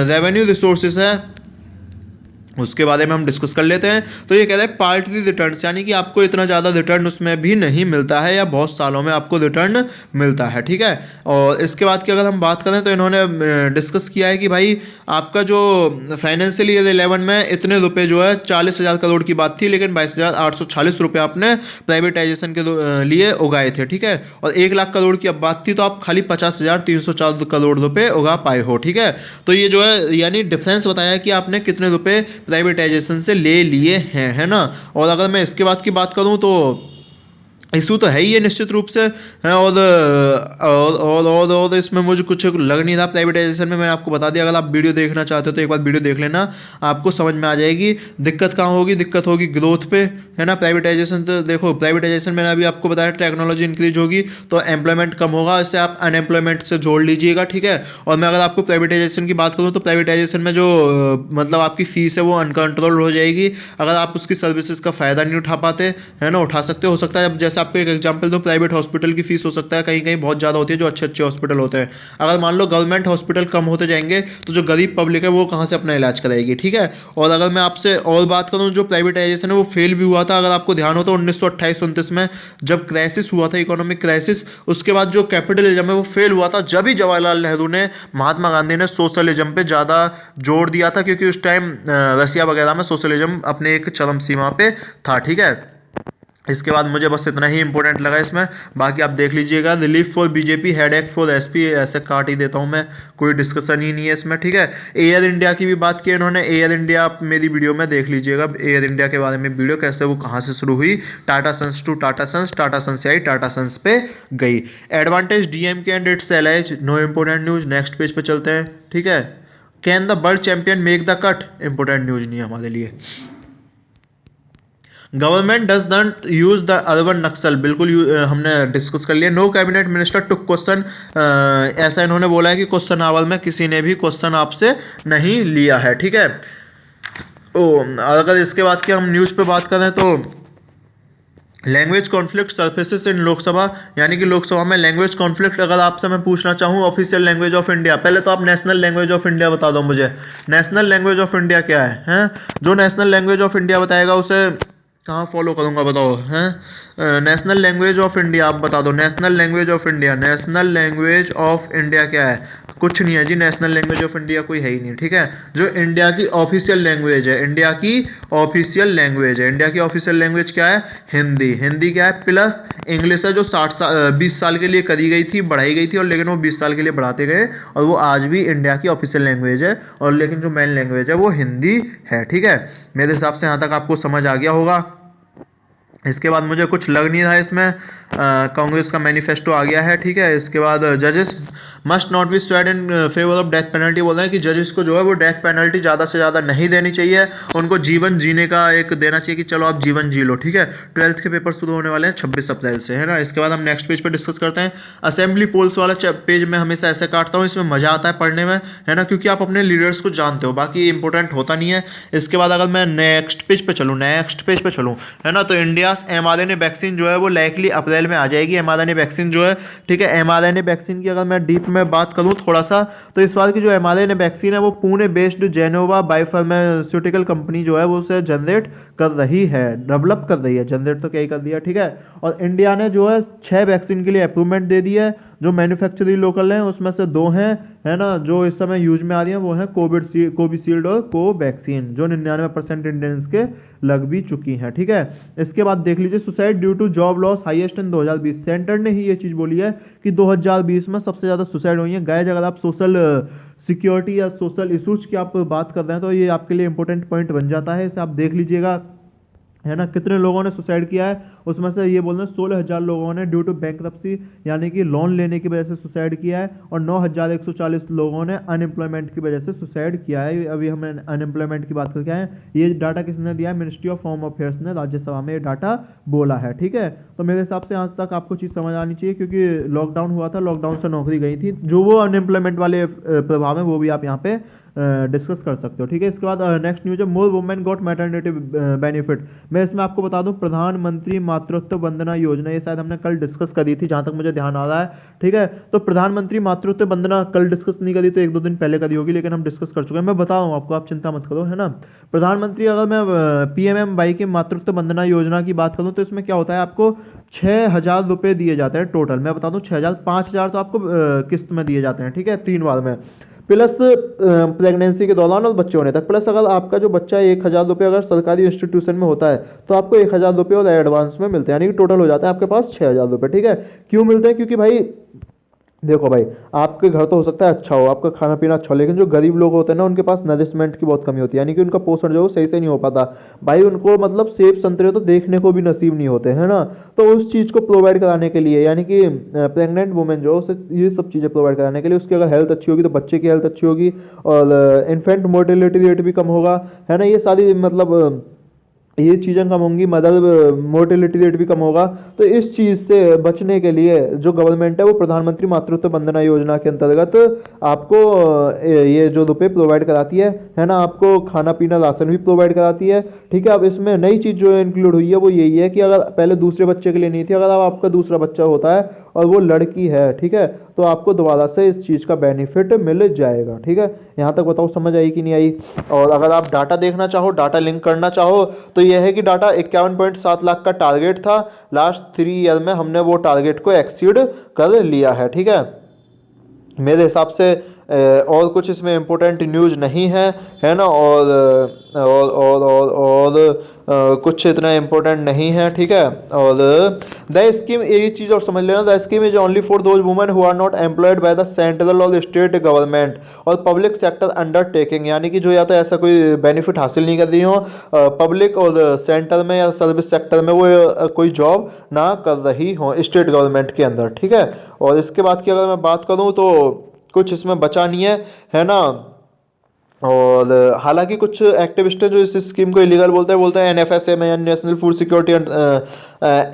रेवेन्यू रिसोर्सेज है उसके बारे में हम डिस्कस कर लेते हैं। तो ये कह रहा है पार्टली रिटर्न्स, यानी कि आपको इतना ज़्यादा रिटर्न उसमें भी नहीं मिलता है या बहुत सालों में आपको रिटर्न मिलता है, ठीक है। और इसके बाद की अगर हम बात करें तो इन्होंने डिस्कस किया है कि भाई आपका जो फाइनेंशियल ईयर 11 में इतने रुपए जो है 40,000 करोड़ की बात थी, लेकिन 22,846 रुपये आपने प्राइवेटाइजेशन के लिए उगाए थे, ठीक है। और 1 लाख करोड़ की अब बात थी तो आप खाली 50,304 करोड़ रुपए उगा पाए हो, ठीक है। तो ये जो है यानी डिफरेंस बताया कि आपने कितने रुपए प्राइवेटाइजेशन से ले लिए हैं, है ना। और अगर मैं इसके बाद की बात करूं तो इशू तो है ही है निश्चित रूप से है। और इसमें मुझे कुछ लग नहीं रहा प्राइवेटाइजेशन में। मैंने आपको बता दिया, अगर आप वीडियो देखना चाहते हो तो एक बार वीडियो देख लेना, आपको समझ में आ जाएगी। दिक्कत कहाँ होगी, दिक्कत होगी ग्रोथ पे, है ना। प्राइवेटाइजेशन तो देखो, प्राइवेटाइजेशन मैंने अभी आपको बताया टेक्नोलॉजी इंक्रीज होगी तो एम्प्लॉयमेंट कम होगा, इससे आप अनएम्प्लॉयमेंट से जोड़ लीजिएगा, ठीक है। और मैं अगर आपको प्राइवेटाइजेशन की बात करूँ तो प्राइवेटाइजेशन में जो मतलब आपकी फीस है वो अनकंट्रोल हो जाएगी अगर आप उसकी सर्विसेज का फ़ायदा नहीं उठा पाते, है ना। उठा सकते हो सकता है, अब जैसे आपको एक एग्जांपल दो, प्राइवेट हॉस्पिटल की फीस हो सकता है कहीं कहीं बहुत ज़्यादा होती है जो अच्छे अच्छे हॉस्पिटल होते हैं। अगर मान लो गवर्नमेंट हॉस्पिटल कम होते जाएंगे तो जो गरीब पब्लिक है वो कहाँ से अपना इलाज कराएगी, ठीक है। और अगर मैं आपसे और बात करूँ, जो प्राइवेटाइजेशन है वो फेल भी हुआ था, अगर आपको ध्यान हो तो 1928-29 में जब क्राइसिस हुआ था, इकोनॉमिक क्राइसिस, उसके बाद जो कैपिटलिज्म है वो फेल हुआ था। जब ही जवाहरलाल नेहरू ने, महात्मा गांधी ने सोशलिज्म पे ज़्यादा जोर दिया था, क्योंकि उस टाइम रसिया वगैरह में सोशलिज्म अपने एक चरम सीमा पे था, ठीक है। इसके बाद मुझे बस इतना ही इंपॉर्टेंट लगा इसमें, बाकी आप देख लीजिएगा। Relief for BJP, headache for SP, ऐसे काट ही देता हूं मैं, कोई डिस्कशन ही नहीं है इसमें, ठीक है। एयर इंडिया की भी बात की इन्होंने, एयर इंडिया आप मेरी वीडियो में देख लीजिएगा, एयर इंडिया के बारे में वीडियो कैसे वो कहाँ से शुरू हुई, Tata Sons to Tata Sons, Tata Sons से आई टाटा सन्स पे गई। Advantage DMK and its allies, no important news, next page पे चलते हैं, ठीक है। Can the world champion make the cut, important news नहीं है हमारे लिए। Government does not use the urban Naxal, बिल्कुल हमने डिस्कस कर लिया। No cabinet minister took question, ऐसा इन्होंने बोला है कि क्वेश्चन आवर में किसी ने भी क्वेश्चन आपसे नहीं लिया है, ठीक है। ओ अगर इसके बाद की हम न्यूज़ पे बात करें तो लैंग्वेज कॉन्फ्लिक्ट सर्फेसिस इन लोकसभा, यानी कि लोकसभा में लैंग्वेज कॉन्फ्लिक्ट अगर आपसे मैं पूछना चाहूँ ऑफिशियल लैंग्वेज ऑफ इंडिया, पहले तो आप नेशनल लैंग्वेज ऑफ इंडिया बता दो मुझे। नेशनल लैंग्वेज ऑफ इंडिया क्या है, हैं? जो नेशनल लैंग्वेज ऑफ इंडिया बताएगा उसे कहाँ फॉलो करूँगा बताओ, हैं? नेशनल लैंग्वेज ऑफ इंडिया आप बता दो। National language of India, national language of India क्या है? कुछ नहीं है जी, नेशनल लैंग्वेज ऑफ इंडिया कोई है ही नहीं, ठीक है। जो इंडिया की ऑफिशियल लैंग्वेज है, इंडिया की ऑफिशियल लैंग्वेज है, इंडिया की ऑफिशियल लैंग्वेज क्या है? हिंदी। हिंदी क्या है? प्लस इंग्लिश है, जो 20 साल के लिए करी गई थी, बढ़ाई गई थी, और लेकिन वो 20 साल के लिए बढ़ाते गए और वो आज भी इंडिया की ऑफिशियल लैंग्वेज है। और लेकिन जो मेन लैंग्वेज है वो हिंदी है, ठीक है। मेरे हिसाब से यहाँ तक आपको समझ आ गया होगा। इसके बाद मुझे कुछ लग नहीं रहा है इसमें, कांग्रेस का मैनिफेस्टो आ गया है, ठीक है। इसके बाद जजेस must not be swayed in favour of death penalty, बोल रहे हैं कि जजेस को जो है वो डेथ पेनल्टी ज़्यादा से ज़्यादा नहीं देनी चाहिए, उनको जीवन जीने का एक देना चाहिए कि चलो आप जीवन जी लो, ठीक है। 12th के पेपर शुरू होने वाले हैं 26 अप्रैल से, है ना। इसके बाद हम नेक्स्ट पेज पर डिस्कस करते हैं। असेंबली पोल्स वाला पेज में हमेशा ऐसे काटता हूँ, इसमें मज़ा आता है पढ़ने में, है ना, क्योंकि आप अपने लीडर्स को जानते हो, बाकी इंपॉर्टेंट होता नहीं है। इसके बाद अगर मैं नेक्स्ट पेज पे चलूँ, है ना, तो इंडिया mRNA वैक्सीन जो है वो लाइकली अप्रैल में आ जाएगी। mRNA वैक्सीन जो है, ठीक है। mRNA वैक्सीन की अगर मैं डीप में बात करूं थोड़ा सा, तो इस बार की जो mRNA वैक्सीन है वो Pune based Gennova biopharmaceutical company जो है वो उसे जनरेट कर रही है, डेवलप कर रही है, जनरेट तो क्या ही कर दिया, ठीक है। और इंडिया ने जो है 6 वैक्सीन के लिए अप्रूवमेंट दे दी है, जो मैन्युफैक्चरिंग लोकल हैं उसमें से 2 हैं, है ना, जो इस समय यूज में आ रही हैं, वो हैं कोविशील्ड और कोवैक्सीन, जो 99% इंडियंस के लग भी चुकी हैं, ठीक है। इसके बाद देख लीजिए, suicide due to job loss highest in 2020, centre ने ही ये चीज़ बोली है कि 2020 में सबसे ज़्यादा सुसाइड हुई है। गाइस, अगर आप सोशल सिक्योरिटी या सोशल इशूज़ की आप बात कर रहे हैं तो ये आपके लिए इंपॉर्टेंट पॉइंट बन जाता है, इसे आप देख लीजिएगा, है ना। कितने लोगों ने सुसाइड किया है, उसमें से ये बोल रहे हैं 16,000 लोगों ने ड्यू टू बैंकरप्सी, यानी कि लोन लेने की वजह से सुसाइड किया है, और 9,140 लोगों ने अनएम्प्लॉयमेंट की वजह से सुसाइड किया है। अभी हम अनएम्प्लॉयमेंट की बात करके आए हैं, ये डाटा किसने दिया है? मिनिस्ट्री ऑफ होम अफेयर्स ने राज्यसभा में ये डाटा बोला है, ठीक है। तो मेरे हिसाब से आज तक आपको चीज़ समझ आनी चाहिए, क्योंकि लॉकडाउन हुआ था, लॉकडाउन से नौकरी गई थी, जो वो अनएम्प्लॉयमेंट वाले प्रभाव है वो भी आप यहाँ पे डिस्कस कर सकते हो, ठीक है। इसके बाद नेक्स्ट न्यूज है, more women got maternity benefit. मैं इसमें आपको बता दूं, प्रधानमंत्री मातृत्व वंदना योजना, ये शायद हमने कल डिस्कस करी थी जहां तक मुझे ध्यान आ रहा है, ठीक है। तो प्रधानमंत्री मातृत्व वंदना कल डिस्कस नहीं करी तो एक दो दिन पहले करी होगी, लेकिन हम डिस्कस कर चुके हैं। मैं बता रहा हूँ आपको, आप चिंता मत करो, है ना। प्रधानमंत्री, अगर मैं PMMY की मातृत्व वंदना योजना की बात करूँ तो इसमें क्या होता है, आपको 6,000 रुपये दिए जाते हैं टोटल। मैं बता दूं 6,000, 5,000 तो आपको किस्त में दिए जाते हैं, ठीक है, 3 बार में, प्लस प्रेगनेंसी के दौरान और बच्चे होने तक, प्लस अगर आपका जो बच्चा 1,000 रुपये अगर सरकारी इंस्टीट्यूशन में होता है तो आपको 1,000 रुपये और एडवांस में मिलते हैं, यानी कि टोटल हो जाता है आपके पास 6,000 रुपये, ठीक है। क्यों मिलते हैं? क्योंकि भाई देखो भाई, आपके घर तो हो सकता है अच्छा हो, आपका खाना पीना अच्छा हो, लेकिन जो गरीब लोग होते हैं ना, उनके पास नरिशमेंट की बहुत कमी होती है, यानी कि उनका पोषण जो है सही से नहीं हो पाता भाई। उनको मतलब सेब संतरे तो देखने को भी नसीब नहीं होते, है ना। तो उस चीज़ को प्रोवाइड कराने के लिए, यानी कि प्रेग्नेंट वुमेन जो उसे ये सब चीज़ें प्रोवाइड कराने के लिए, उसकी अगर हेल्थ अच्छी होगी तो बच्चे की हेल्थ अच्छी होगी, और इन्फेंट मोर्टेलिटी रेट भी कम होगा, है ना। ये सारी मतलब ये चीज़ें कम होंगी, मदर मोर्टेलिटी रेट भी कम होगा। तो इस चीज़ से बचने के लिए जो गवर्नमेंट है वो प्रधानमंत्री मातृत्व वंदना योजना के अंतर्गत आपको ये जो रुपये प्रोवाइड कराती है ना, आपको खाना पीना राशन भी प्रोवाइड कराती है, ठीक है। अब इसमें नई चीज़ जो इंक्लूड हुई है वो यही है कि अगर पहले दूसरे बच्चे के लिए नहीं थी, अगर अब आपका दूसरा बच्चा होता है और वो लड़की है, ठीक है, तो आपको दोबारा से इस चीज़ का बेनिफिट मिल जाएगा, ठीक है। यहाँ तक बताओ समझ आई कि नहीं आई? और अगर आप डाटा देखना चाहो, डाटा लिंक करना चाहो, तो यह है कि डाटा 51.7 लाख का टारगेट था, लास्ट 3 ईयर में हमने वो टारगेट को एक्सीड कर लिया है, ठीक है। मेरे हिसाब से और कुछ इसमें इम्पोर्टेंट न्यूज़ नहीं है ना। और कुछ इतना इम्पोर्टेंट नहीं है, ठीक है। और द स्कीम, ये चीज़ और समझ लेना, the scheme is only for those women who are not employed by the central और स्टेट गवर्नमेंट और पब्लिक सेक्टर अंडरटेकिंग, यानी कि जो या तो ऐसा कोई बेनिफिट हासिल नहीं कर रही हो पब्लिक और सेंटर में या सर्विस सेक्टर में, वो कोई जॉब ना कर रही हो स्टेट गवर्नमेंट के अंदर, ठीक है। और इसके बाद की अगर मैं बात करूँ तो कुछ इसमें बचा नहीं है ना। और हालांकि कुछ एक्टिविस्ट हैं जो इस स्कीम को इलीगल बोलते हैं NFSA में या नेशनल फूड सिक्योरिटी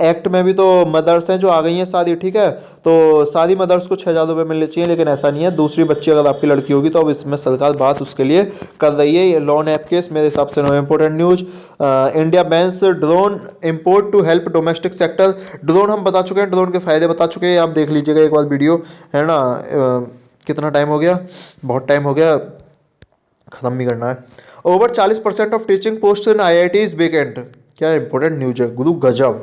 एक्ट में भी तो मदर्स हैं जो आ गई हैं सारी, ठीक है। तो सारी मदर्स को 6,000 रुपये मिलने चाहिए, लेकिन ऐसा नहीं है। दूसरी बच्ची अगर आपकी लड़की होगी तो अब इसमें सरकार बात उसके लिए कर रही है। ये लॉन ऐप केस मेरे हिसाब से no important news. India bans drone import to help domestic sector. Drone हम बता चुके हैं, ड्रोन के फायदे बता चुके हैं, आप देख लीजिएगा एक बार वीडियो, है ना। कितना टाइम हो गया? बहुत टाइम हो गया, ख़त्म भी करना है। Over 40% of teaching post in IIT is vacant. क्या इंपॉर्टेंट न्यूज है, गुरु गजब।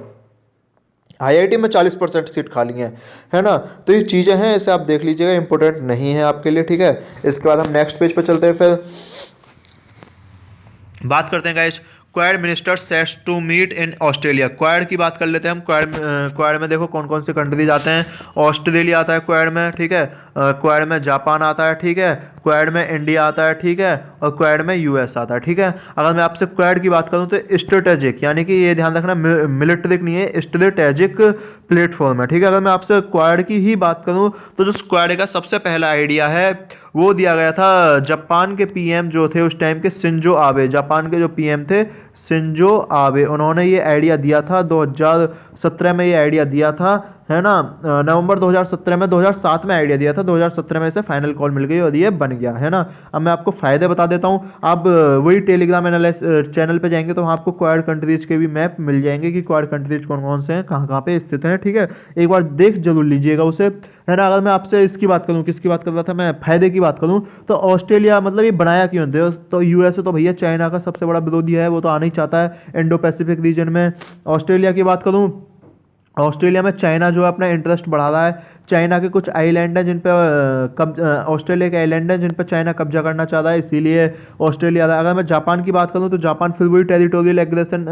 IIT में 40% सीट खाली है ना। तो ये चीज़ें हैं, इसे आप देख लीजिएगा, इंपॉर्टेंट नहीं है आपके लिए, ठीक है। इसके बाद हम नेक्स्ट पेज पे चलते हैं, फिर बात करते हैं guys, Quad minister sets to meet in Australia. Quad की बात कर लेते हैं हम। क्वाड में देखो कौन कौन से कंट्रीज आते हैं। ऑस्ट्रेलिया आता है क्वाड में, ठीक है। क्वाड में जापान आता है, ठीक है। क्वाड में इंडिया आता है, ठीक है। और क्वाड में US आता है, ठीक है। अगर मैं आपसे क्वाड की बात करूं तो स्ट्रेटेजिक, यानी कि ये ध्यान रखना मिलिट्रिक नहीं है, स्ट्रेटेजिक प्लेटफॉर्म है, ठीक है। अगर मैं आपसे क्वाड की ही बात करूं तो जो क्वाड का सबसे पहला आइडिया है वो दिया गया था जापान के PM जो थे उस टाइम के, शिंजो आबे। जापान के जो PM थे शिंजो आबे, उन्होंने ये आइडिया दिया था 2017 में, ये आइडिया दिया था, है ना। नवंबर 2017 में, 2007 में आइडिया दिया था, 2017 में इसे फाइनल कॉल मिल गई और ये बन गया, है ना। अब मैं आपको फायदे बता देता हूँ। आप वही टेलीग्राम चैनल पे जाएंगे तो वहाँ आपको क्वाड कंट्रीज के भी मैप मिल जाएंगे कि क्वाड कंट्रीज कौन कौन से हैं, कहाँ कहाँ पे स्थित हैं, ठीक है। एक बार देख जरूर लीजिएगा उसे, है ना। अगर मैं आपसे इसकी बात करूँ, किसकी बात कर रहा था मैं, फायदे की बात करूँ, तो ऑस्ट्रेलिया मतलब ये बनाया क्यों थे, तो USA तो भैया चाइना का सबसे बड़ा विरोधी है, वो तो आना ही चाहता है इंडो पैसिफिक रीजन में। ऑस्ट्रेलिया की बात करूँ, ऑस्ट्रेलिया में चाइना जो है अपना इंटरेस्ट बढ़ा रहा है। चाइना के कुछ आइलैंड हैं जिन पे ऑस्ट्रेलिया के आइलैंड हैं जिन पे चाइना कब्जा करना चाहता है, इसीलिए ऑस्ट्रेलिया। अगर मैं जापान की बात करूं तो जापान फिर वही टेरिटोरियल एग्रेशन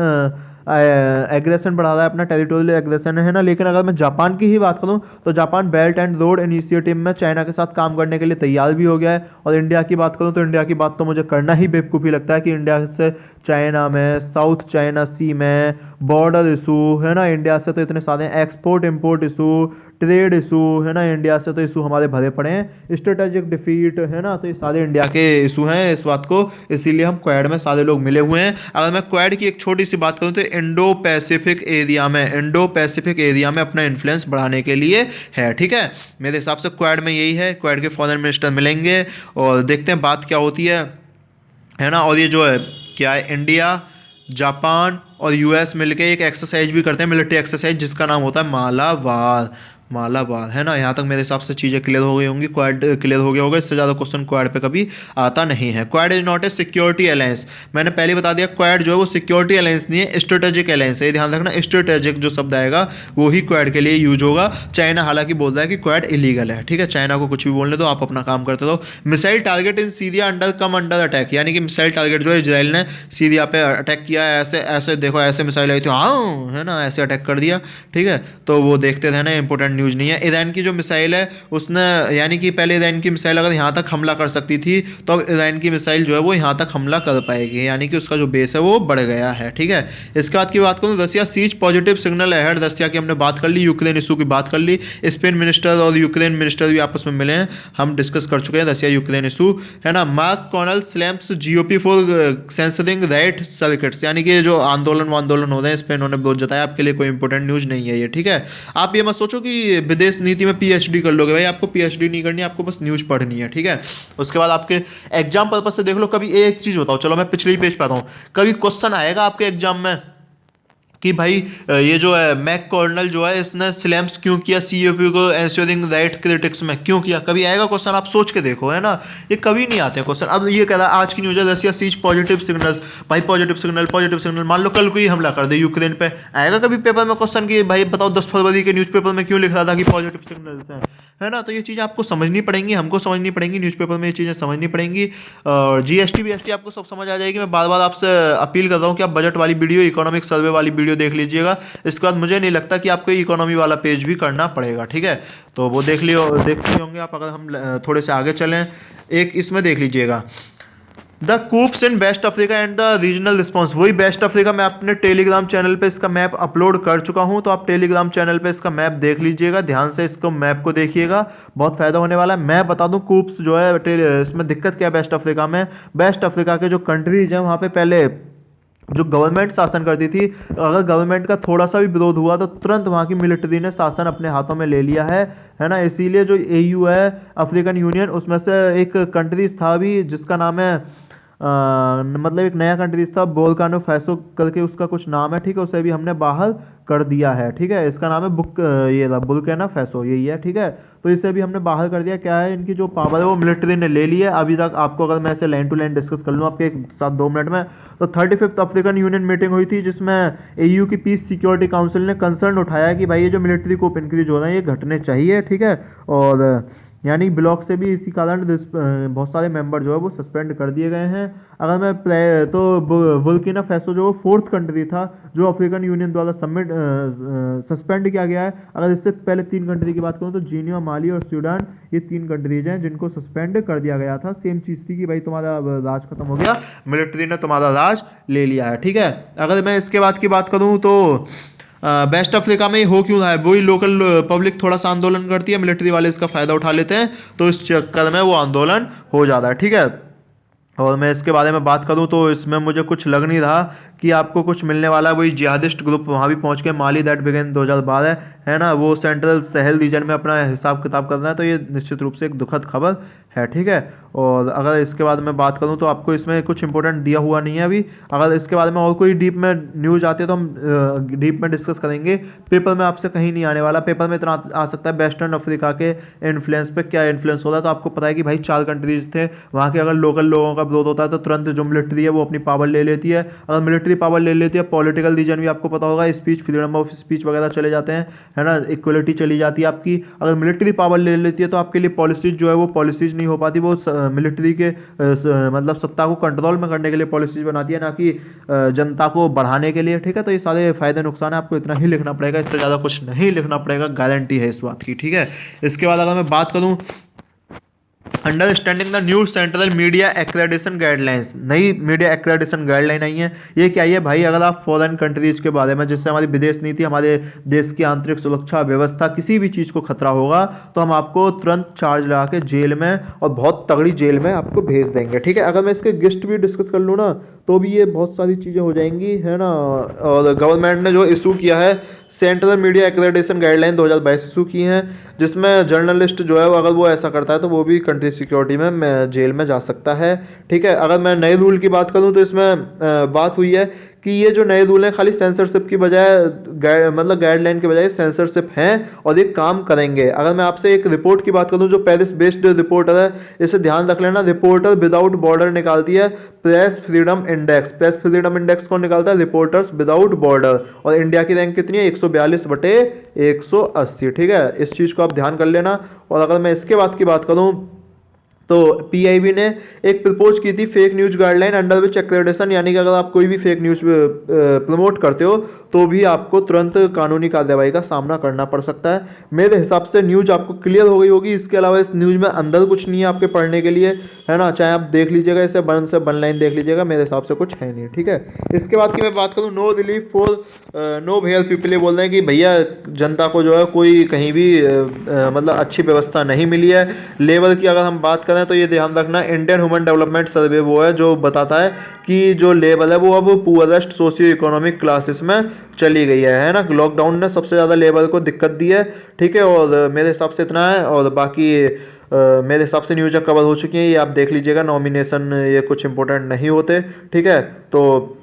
बढ़ा रहा है, अपना टेरिटोरियल एग्रेशन, है ना। लेकिन अगर मैं जापान की ही बात करूं तो Japan belt and road initiative में चाइना के साथ काम करने के लिए तैयार भी हो गया है। और इंडिया की बात करूं तो इंडिया की बात तो मुझे करना ही बेवकूफ़ी लगता है कि इंडिया से चाइना में, साउथ चाइना सी में बॉर्डर इशू, है ना। इंडिया से तो इतने सारे export import issue, trade issue है ना इंडिया से, तो इशू हमारे भरे पड़े हैं, स्ट्रेटेजिक डिफीट है ना, तो ये सारे इंडिया के इशू हैं इस बात को, इसीलिए हम क्वाड में सारे लोग मिले हुए हैं। अगर मैं क्वाड की एक छोटी सी बात करूं तो इंडो पैसिफिक एरिया में अपना इन्फ्लुएंस बढ़ाने के लिए है, ठीक है। मेरे हिसाब से क्वाड में यही है, क्वाड के फॉरेन मिनिस्टर मिलेंगे और देखते हैं बात क्या होती है ना। और ये जो है क्या है, इंडिया, जापान और यूएस मिलके एक एक्सरसाइज भी करते हैं, मिलिट्री एक्सरसाइज, जिसका नाम होता है मालाबार है ना। यहाँ तक मेरे हिसाब से चीज़ें क्लियर हो गई होंगी, क्वाड क्लियर हो गया होगा, इससे ज़्यादा क्वेश्चन क्वाड पे कभी आता नहीं है। Quad is not a security alliance, मैंने पहले बता दिया क्वाड जो है वो सिक्योरिटी अलायंस नहीं है, स्ट्रेटेजिक अलायंस है, ये ध्यान रखना। स्ट्रेटेजिक जो शब्द आएगा वो ही क्वाड के लिए यूज होगा। चाइना हालांकि बोल रहा है कि क्वाड इलीगल है, ठीक है, चाइना को कुछ भी बोलने दो, आप अपना काम करते रहो। Missile target in Syria under attack, यानी कि मिसाइल टारगेट जो है इजराइल ने सीरिया पे अटैक किया है, ऐसे ऐसे देखो ऐसे मिसाइल आई थी, हाँ है ना, ऐसे अटैक कर दिया, ठीक है। तो वो देखते रहना, इंपॉर्टेंट न्यूज़ नहीं है। ईरान की जो मिसाइल है उसने, यानी कि पहले ईरान की मिसाइल अगर यहाँ तक हमला कर सकती थी, तो अब ईरान की मिसाइल जो है वो यहाँ तक हमला कर पाएगी, यानी कि उसका जो बेस है वो बढ़ गया है, ठीक है। इसके बाद की बात करूँ, रसिया सीज पॉजिटिव सिग्नल अहेड, रसिया की हमने बात कर ली, यूक्रेन इशू की बात कर ली, स्पेन मिनिस्टर और यूक्रेन मिनिस्टर भी आपस में मिले हैं, हम डिस्कस कर चुके हैं रसिया यूक्रेन इशू, है ना। Mark Connell slams GOP for censoring right circuits, यानी कि जो आंदोलन हो रहे हैं इस पर इन्होंने विरोध जताया, आपके लिए कोई इंपॉर्टेंट न्यूज नहीं है ये, ठीक है। आप ये मत सोचो कि विदेश नीति में पीएचडी कर लोगे, भाई आपको पीएचडी नहीं करनी है, आपको बस न्यूज पढ़नी है, ठीक है। उसके बाद आपके एग्जाम पर्पज से देख लो, कभी एक चीज बताओ, चलो मैं पिछले ही पेज पे आता हूं, कभी क्वेश्चन आएगा आपके एग्जाम में कि भाई ये जो है मैक कॉर्नल जो है इसने स्लैम्स क्यों किया सीओपी को एंश्योरिंग राइट क्रिटिक्स में, क्यों किया, कभी आएगा क्वेश्चन, आप सोच के देखो, है ना, ये कभी नहीं आते क्वेश्चन। अब ये कह रहा है आज की न्यूज है, रसिया सीज पॉजिटिव सिग्नल्स, भाई पॉजिटिव सिग्नल, मान लो कल को ही हमला कर दे यूक्रेन पे, आएगा कभी पेपर में क्वेश्चन कि भाई बताओ 10 फरवरी के न्यूज़पेपर में क्यों लिख रहा था कि पॉजिटिव सिग्नल्स है ना। तो ये चीज़ आपको समझनी पड़ेंगी, हमको समझनी पड़ेंगी, न्यूज़पेपर में ये चीज़ें समझनी पड़ेंगी। और जीएसटी बीएसटी आपको सब समझ आ जाएगी। मैं बार बार आपसे अपील कर रहा हूँ कि आप बजट वाली वीडियो, इकोनॉमिक सर्वे वाली वीडियो देख लीजिएगा। इसके बाद मुझे नहीं लगता कि आपको इकोनॉमी वाला पेज भी करना पड़ेगा, ठीक है। तो वो देखते ही होंगे आप, अगर हम थोड़े से आगे चलें, एक इसमें देख लीजिएगा, the coups in West Africa and the regional response, वही वेस्ट अफ्रीका, मैं अपने टेलीग्राम चैनल पे इसका मैप अपलोड कर चुका हूं, तो आप टेलीग्राम चैनल पे इसका मैप देख लीजिएगा, ध्यान से इसको मैप को देखिएगा, बहुत फायदा होने वाला है। मैं बता दूं कूप्स जो है इसमें दिक्कत क्या है वेस्ट अफ्रीका में, वेस्ट अफ्रीका के जो कंट्रीज हैं वहाँ पे पहले जो गवर्नमेंट शासन करती थी, अगर गवर्नमेंट का थोड़ा सा भी विरोध हुआ तो तुरंत वहाँ की मिलिट्री ने शासन अपने हाथों में ले लिया है ना। इसीलिए जो एयू है, अफ्रीकन यूनियन, उसमें से एक कंट्रीज था भी जिसका नाम है मतलब एक नया कंट्री था बोर्किना फैसो करके उसका कुछ नाम है, ठीक है, उसे भी हमने बाहर कर दिया है, ठीक है। इसका नाम है बोर्किना फैसो, यही है, ठीक है। तो इसे भी हमने बाहर कर दिया। क्या है, इनकी जो पावर है वो मिलिट्री ने ले ली है। अभी तक आपको अगर मैं इसे लाइन टू लाइन डिस्कस कर लूँ आपके साथ 2 मिनट में, तो 35th अफ्रीकन यूनियन मीटिंग हुई थी जिसमें एयू की पीस सिक्योरिटी काउंसिल ने कंसर्न उठाया कि भाई ये जो मिलिट्री कोप इंक्रीज हो रहा है ये घटने चाहिए, ठीक है। और यानी ब्लॉक से भी इसी कारण बहुत सारे मेंबर जो है वो सस्पेंड कर दिए गए हैं। अगर मैं तो बुर्किना फैसो जो 4th कंट्री था जो अफ्रीकन यूनियन द्वारा सस्पेंड किया गया है। अगर इससे पहले 3 कंट्री की बात करूँ तो जीनिया, माली और सूडान, ये 3 कंट्रीज हैं जिनको सस्पेंड कर दिया गया था। सेम चीज़ थी कि भाई तुम्हारा राज खत्म हो गया, मिलिट्री ने तुम्हारा राज ले लिया है, ठीक है। अगर मैं इसके बाद की बात करूँ तो वेस्ट अफ्रीका में हो क्यों रहा है, वही लोकल पब्लिक थोड़ा सा आंदोलन करती है, मिलिट्री वाले इसका फ़ायदा उठा लेते हैं, तो इस चक्कर में वो आंदोलन हो जाता है, ठीक है। और मैं इसके बारे में बात करूं तो इसमें मुझे कुछ लग नहीं रहा कि आपको कुछ मिलने वाला है। वही जिहादिस्ट ग्रुप वहाँ भी पहुँच के, माली दैट बिगेन 2012 है ना, वो सेंट्रल सहल रीजन में अपना हिसाब किताब कर रहा है, तो ये निश्चित रूप से एक दुखद खबर है, ठीक है। और अगर इसके बाद मैं बात करूं तो आपको इसमें कुछ इंपॉर्टेंट दिया हुआ नहीं है अभी। अगर इसके बारे में और कोई डीप में न्यूज़ आती है तो हम डीप में डिस्कस करेंगे। पेपर में आपसे कहीं नहीं आने वाला, पेपर में इतना आ सकता है वेस्टर्न अफ्रीका के इन्फ्लुएंस पे क्या इन्फ्लुएंस हो रहा है। तो आपको पता है कि भाई 4 कंट्रीज थे वहाँ के, अगर लोकल लोगों का विरोध होता है तो तुरंत जो मिलिट्री है वो अपनी पावर ले लेती है। अगर मिलिट्री पावर ले लेती है, पॉलिटिकल रीजन भी आपको पता होगा, स्पीच, फ्रीडम ऑफ स्पीच वगैरह चले जाते हैं, है ना, इक्वलिटी चली जाती है आपकी। अगर मिलिट्री पावर ले लेती है तो आपके लिए पॉलिसीज जो है वो पॉलिसीज नहीं हो पाती, वो मिलिट्री के मतलब सत्ता को कंट्रोल में करने के लिए पॉलिसीज बनाती है, ना कि जनता को बढ़ाने के लिए, ठीक है। तो ये सारे फायदे नुकसान है, आपको इतना ही लिखना पड़ेगा, इससे ज़्यादा कुछ नहीं लिखना पड़ेगा, गारंटी है इस बात की, ठीक है। इसके बाद अगर मैं बात करूँ understanding the new central media accreditation guidelines, नई मीडिया एक्रेडिशन गाइडलाइन आई है। ये क्या है भाई, अगर आप फॉरेन कंट्रीज के बारे में, जिससे हमारी विदेश नीति, हमारे देश की आंतरिक सुरक्षा व्यवस्था, किसी भी चीज़ को खतरा होगा तो हम आपको तुरंत चार्ज लगा के जेल में, और बहुत तगड़ी जेल में आपको भेज देंगे। ठीक है, अगर मैं इसके गेस्ट भी डिस्कस कर लूँ ना तो भी ये बहुत सारी चीज़ें हो जाएंगी, है ना। और गवर्नमेंट ने जो इशू किया है central media accreditation guideline 2022 issue की हैं, जिसमें जर्नलिस्ट जो है अगर वो ऐसा करता है तो वो भी कंट्री सिक्योरिटी में जेल में जा सकता है। ठीक है, अगर मैं नए रूल की बात करूं तो इसमें बात हुई है कि ये जो नए रूल हैं खाली सेंसरशिप की बजाय मतलब गाइडलाइन के बजाय सेंसरशिप हैं और ये काम करेंगे। अगर मैं आपसे एक रिपोर्ट की बात करूं जो पेरिस बेस्ड रिपोर्टर है, इसे ध्यान रख लेना, रिपोर्टर विदाउट बॉर्डर निकालती है press freedom index. Press freedom index कौन निकालता है? Reporters without border. और इंडिया की रैंक कितनी है? 142/180। ठीक है, इस चीज़ को आप ध्यान कर लेना। और अगर मैं इसके बाद की बात करूं तो पीआईबी ने एक प्रपोज की थी fake news guideline under which accreditation, यानी कि अगर आप कोई भी फेक न्यूज प्रमोट करते हो तो भी आपको तुरंत कानूनी कार्रवाई का सामना करना पड़ सकता है। मेरे हिसाब से न्यूज आपको क्लियर हो गई होगी। इसके अलावा इस न्यूज में अंदर कुछ नहीं है आपके पढ़ने के लिए, है ना। चाहे आप देख लीजिएगा, इसे बन से बन लाइन देख लीजिएगा, मेरे हिसाब से कुछ है नहीं। ठीक है, इसके बाद की मैं बात करूँ no relief for no help people, ये बोल रहे हैं कि भैया जनता को जो है कोई कहीं भी मतलब अच्छी व्यवस्था नहीं मिली है। लेवल की अगर हम बात करें तो ये ध्यान रखना, इंडियन ह्यूमन डेवलपमेंट सर्वे वो है जो बताता है कि जो लेवल है वो अब पुअरेस्ट सोशियो इकोनॉमिक क्लासेस में चली गई है ना। लॉकडाउन ने सबसे ज़्यादा लेवल को दिक्कत दी है। ठीक है, और मेरे हिसाब से इतना है, और बाकी मेरे हिसाब से न्यूज़ कवर हो चुकी हैं, ये आप देख लीजिएगा। नॉमिनेशन ये कुछ इंपॉर्टेंट नहीं होते। ठीक है, तो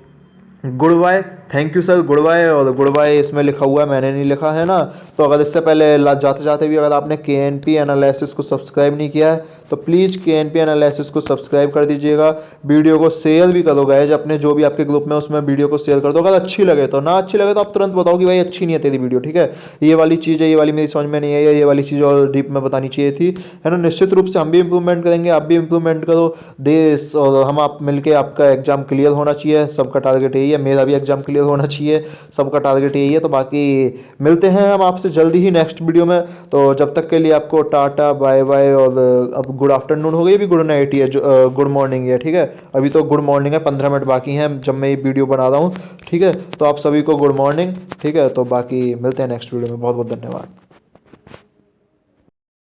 good bye, thank you sir, good bye. और गुड बाय इसमें लिखा हुआ है, मैंने नहीं लिखा, है ना। तो अगर इससे पहले जाते जाते भी अगर आपने केएनपी एनालिसिस को सब्सक्राइब नहीं किया है तो प्लीज़ केएनपी एनालिसिस को सब्सक्राइब कर दीजिएगा। वीडियो को शेयर भी करो गाइज, अपने जो भी आपके ग्रुप में उसमें वीडियो को शेयर कर दो। अगर अच्छी लगे तो, ना अच्छी लगे तो आप तुरंत बताओ कि भाई अच्छी नहीं है तेरी वीडियो। ठीक है, ये वाली चीज़ है, ये वाली मेरी समझ में नहीं है, ये वाली चीज़ और डीप में बतानी चाहिए थी, है ना। निश्चित रूप से हम भी इंप्रूवमेंट करेंगे, आप भी इंप्रूवमेंट करो। देश और हम आप मिलके आपका एग्जाम क्लियर होना चाहिए, सबका टारगेट यही है। मेरा भी एग्जाम क्लियर होना चाहिए, सबका टारगेट यही है। तो बाकी मिलते हैं हम आपसे जल्दी ही नेक्स्ट वीडियो में। तो जब तक के लिए आपको टाटा बाय बाय। और अब गुड आफ्टरनून हो गई, अभी गुड नाइट ही है, गुड मॉर्निंग है। ठीक है, अभी तो गुड मॉर्निंग है, 15 मिनट बाकी हैं जब मैं ये वीडियो बना रहा हूँ। ठीक है, तो आप सभी को गुड मॉर्निंग। ठीक है, तो बाकी मिलते हैं नेक्स्ट वीडियो में। बहुत बहुत धन्यवाद।